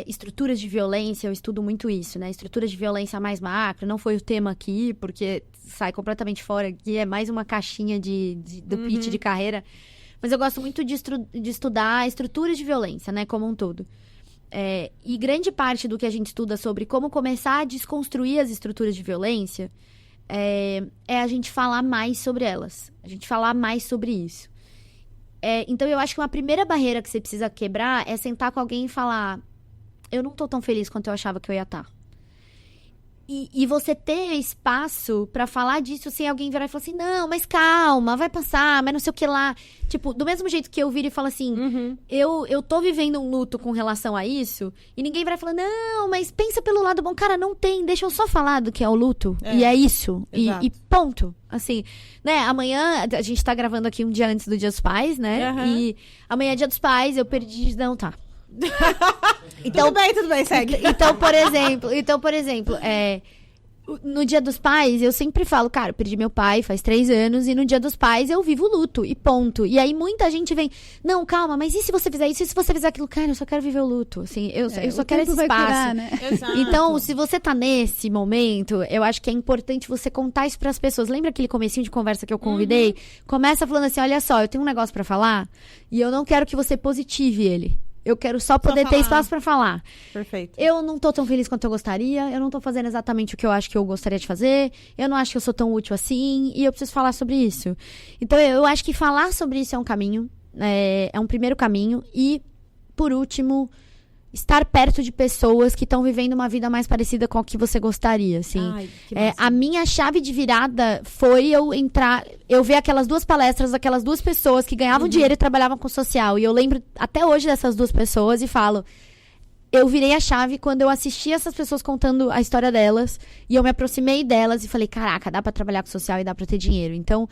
estruturas de violência, eu estudo muito isso, né? Estruturas de violência mais macro, não foi o tema aqui, porque sai completamente fora, que é mais uma caixinha do pitch de carreira. Mas eu gosto muito de estudar estruturas de violência, né? Como um todo. E grande parte do que a gente estuda sobre como começar a desconstruir as estruturas de violência é a gente falar mais sobre elas. A gente falar mais sobre isso. Então, eu acho que uma primeira barreira que você precisa quebrar é sentar com alguém e falar... eu não tô tão feliz quanto eu achava que eu ia estar. E você ter espaço pra falar disso sem alguém virar e falar assim, não, mas calma, vai passar, mas não sei o que lá. Tipo, do mesmo jeito que eu viro e falo assim, eu tô vivendo um luto com relação a isso, e ninguém vai falar, não, mas pensa pelo lado bom. Cara, não tem, deixa eu só falar do que é o luto. E é isso. E ponto. Assim, né, amanhã, a gente tá gravando aqui um dia antes do Dia dos Pais, né? E amanhã é Dia dos Pais, eu perdi... Não, tá. Então, tudo bem, segue. Então, por exemplo, no Dia dos Pais, eu sempre falo, cara, eu perdi meu pai faz 3 anos, e no Dia dos Pais eu vivo luto, e ponto. E aí muita gente vem, não, calma, mas e se você fizer isso, e se você fizer aquilo? Cara, eu só quero viver o luto, assim, eu só quero esse espaço. Curar, né? Então, se você tá nesse momento, eu acho que é importante você contar isso pras pessoas. Lembra aquele comecinho de conversa que eu convidei? Começa falando assim, olha só, eu tenho um negócio pra falar, e eu não quero que você positive ele. Eu quero só poder ter espaço pra falar. Perfeito. Eu não tô tão feliz quanto eu gostaria. Eu não tô fazendo exatamente o que eu acho que eu gostaria de fazer. Eu não acho que eu sou tão útil assim. E eu preciso falar sobre isso. Então, eu acho que falar sobre isso é um caminho. É um primeiro caminho. E, por último, estar perto de pessoas que estão vivendo uma vida mais parecida com a que você gostaria, assim. Ai, que massa. A minha chave de virada foi eu ver aquelas 2 palestras daquelas 2 pessoas que ganhavam dinheiro e trabalhavam com social. E eu lembro até hoje dessas 2 pessoas e falo... Eu virei a chave quando eu assisti essas pessoas contando a história delas. E eu me aproximei delas e falei, caraca, dá pra trabalhar com social e dá pra ter dinheiro. Então...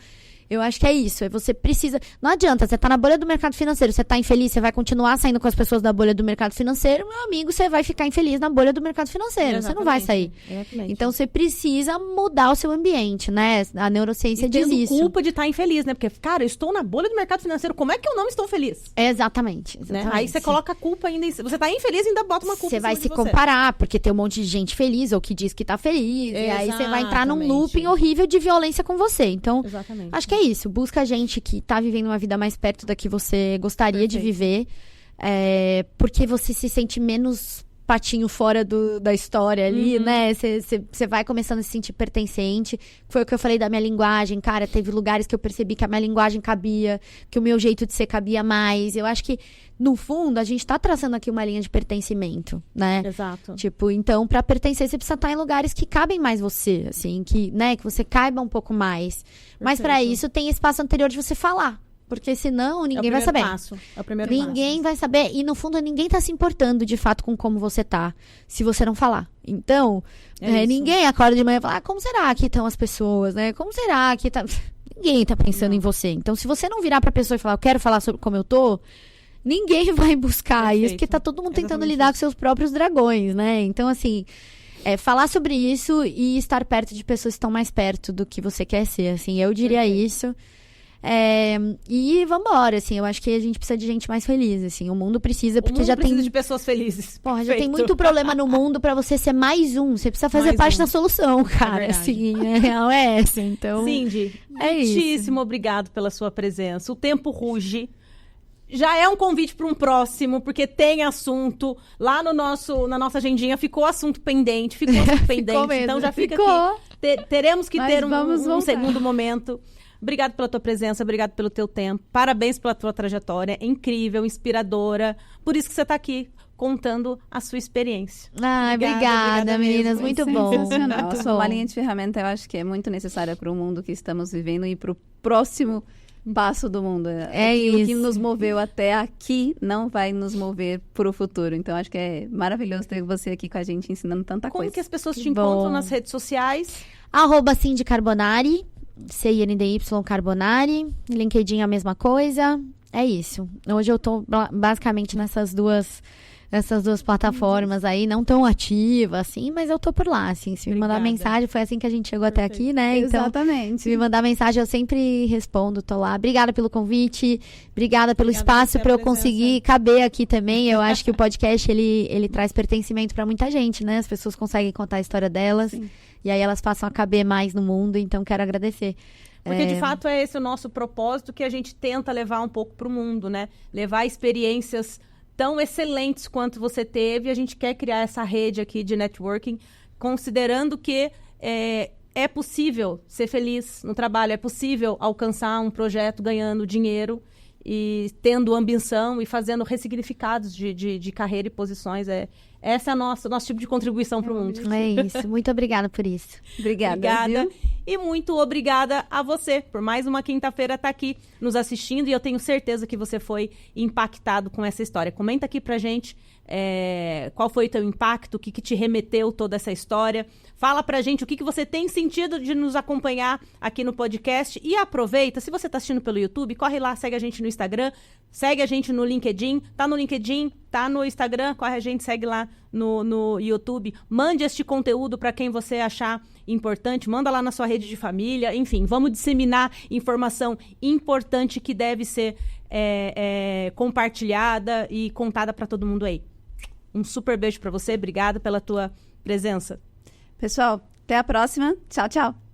Eu acho que é isso. Você precisa... Não adianta, você tá na bolha do mercado financeiro, você tá infeliz, você vai continuar saindo com as pessoas da bolha do mercado financeiro, meu amigo, você vai ficar infeliz na bolha do mercado financeiro. Exatamente. Você não vai sair. Exatamente. Então, você precisa mudar o seu ambiente, né? A neurociência diz isso. Culpa de estar infeliz, né? Porque, cara, eu estou na bolha do mercado financeiro, como é que eu não estou feliz? Exatamente. Né? Aí você coloca a culpa ainda... Você tá infeliz e ainda bota uma culpa Você vai se comparar, porque tem um monte de gente feliz ou que diz que tá feliz. E aí você vai entrar num looping horrível de violência com você. Então, acho que é isso. Busca gente que tá vivendo uma vida mais perto da que você gostaria de viver. Porque você se sente menos patinho fora da história ali, né? Você vai começando a se sentir pertencente. Foi o que eu falei da minha linguagem. Cara, teve lugares que eu percebi que a minha linguagem cabia, que o meu jeito de ser cabia mais. Eu acho que, no fundo, a gente tá traçando aqui uma linha de pertencimento, né? Exato. Tipo, então, pra pertencer, você precisa estar em lugares que cabem mais você, assim, que, né, que você caiba um pouco mais. Perfeito. Mas pra isso, tem espaço anterior de você falar. Porque senão ninguém vai saber. É o primeiro passo. Ninguém vai saber. E no fundo, ninguém tá se importando de fato com como você tá. Se você não falar. Então, ninguém acorda de manhã e fala, como será que estão as pessoas, né? Como será que tá... Ninguém tá pensando em você. Então, se você não virar pra pessoa e falar, eu quero falar sobre como eu tô, ninguém vai buscar isso. Porque tá todo mundo tentando lidar com seus próprios dragões, né? Então, assim... falar sobre isso e estar perto de pessoas que estão mais perto do que você quer ser, assim. Eu diria isso. E vambora, assim, eu acho que a gente precisa de gente mais feliz, assim, o mundo precisa, porque mundo já precisa tem... de pessoas felizes. Porra, já tem muito problema no mundo pra você ser mais um, você precisa fazer parte da solução, cara, assim, a real é essa, então... Cindy, muitíssimo obrigado pela sua presença, o tempo ruge, já é um convite para um próximo, porque tem assunto lá na nossa agendinha, ficou assunto pendente, então já fica aqui, teremos que ter um segundo momento. Obrigado pela tua presença, obrigado pelo teu tempo. Parabéns pela tua trajetória, é incrível, inspiradora. Por isso que você está aqui contando a sua experiência. Obrigada meninas, muito bom. Sensacional. A sua linha de ferramenta eu acho que é muito necessária para o mundo que estamos vivendo e para o próximo passo do mundo. Isso. O que nos moveu até aqui não vai nos mover para o futuro. Então, acho que é maravilhoso ter você aqui com a gente ensinando tanta coisa. Como que as pessoas te encontram nas redes sociais? @Cindy Carbonari. CINDY Carbonari, LinkedIn a mesma coisa, é isso. Hoje eu tô basicamente nessas duas plataformas aí, não tão ativa, assim, mas eu tô por lá, assim, se me mandar mensagem, foi assim que a gente chegou até aqui, né? Então, exatamente. Se me mandar mensagem, eu sempre respondo, tô lá. Obrigada pelo convite, obrigada pelo espaço para eu conseguir caber aqui também. Eu acho que o podcast, ele traz pertencimento para muita gente, né? As pessoas conseguem contar a história delas. Sim. E aí elas passam a caber mais no mundo, então quero agradecer. Porque, de fato, é esse o nosso propósito que a gente tenta levar um pouco para o mundo, né? Levar experiências tão excelentes quanto você teve. A gente quer criar essa rede aqui de networking, considerando que é possível ser feliz no trabalho, é possível alcançar um projeto ganhando dinheiro e tendo ambição e fazendo ressignificados de carreira e posições. Esse é o nosso tipo de contribuição para o mundo. É isso. Muito obrigada por isso. Obrigada. E muito obrigada a você por mais uma quinta-feira estar aqui nos assistindo. E eu tenho certeza que você foi impactado com essa história. Comenta aqui pra gente qual foi o teu impacto, o que te remeteu toda essa história. Fala pra gente o que você tem sentido de nos acompanhar aqui no podcast. E aproveita, se você tá assistindo pelo YouTube, corre lá, segue a gente no Instagram, segue a gente no LinkedIn. Tá no LinkedIn, tá no Instagram, corre a gente, segue lá no YouTube. Mande este conteúdo para quem você achar importante, manda lá na sua rede de família. Enfim, vamos disseminar informação importante que deve ser compartilhada e contada para todo mundo aí. Um super beijo para você, obrigada pela tua presença. Pessoal, até a próxima. Tchau, tchau.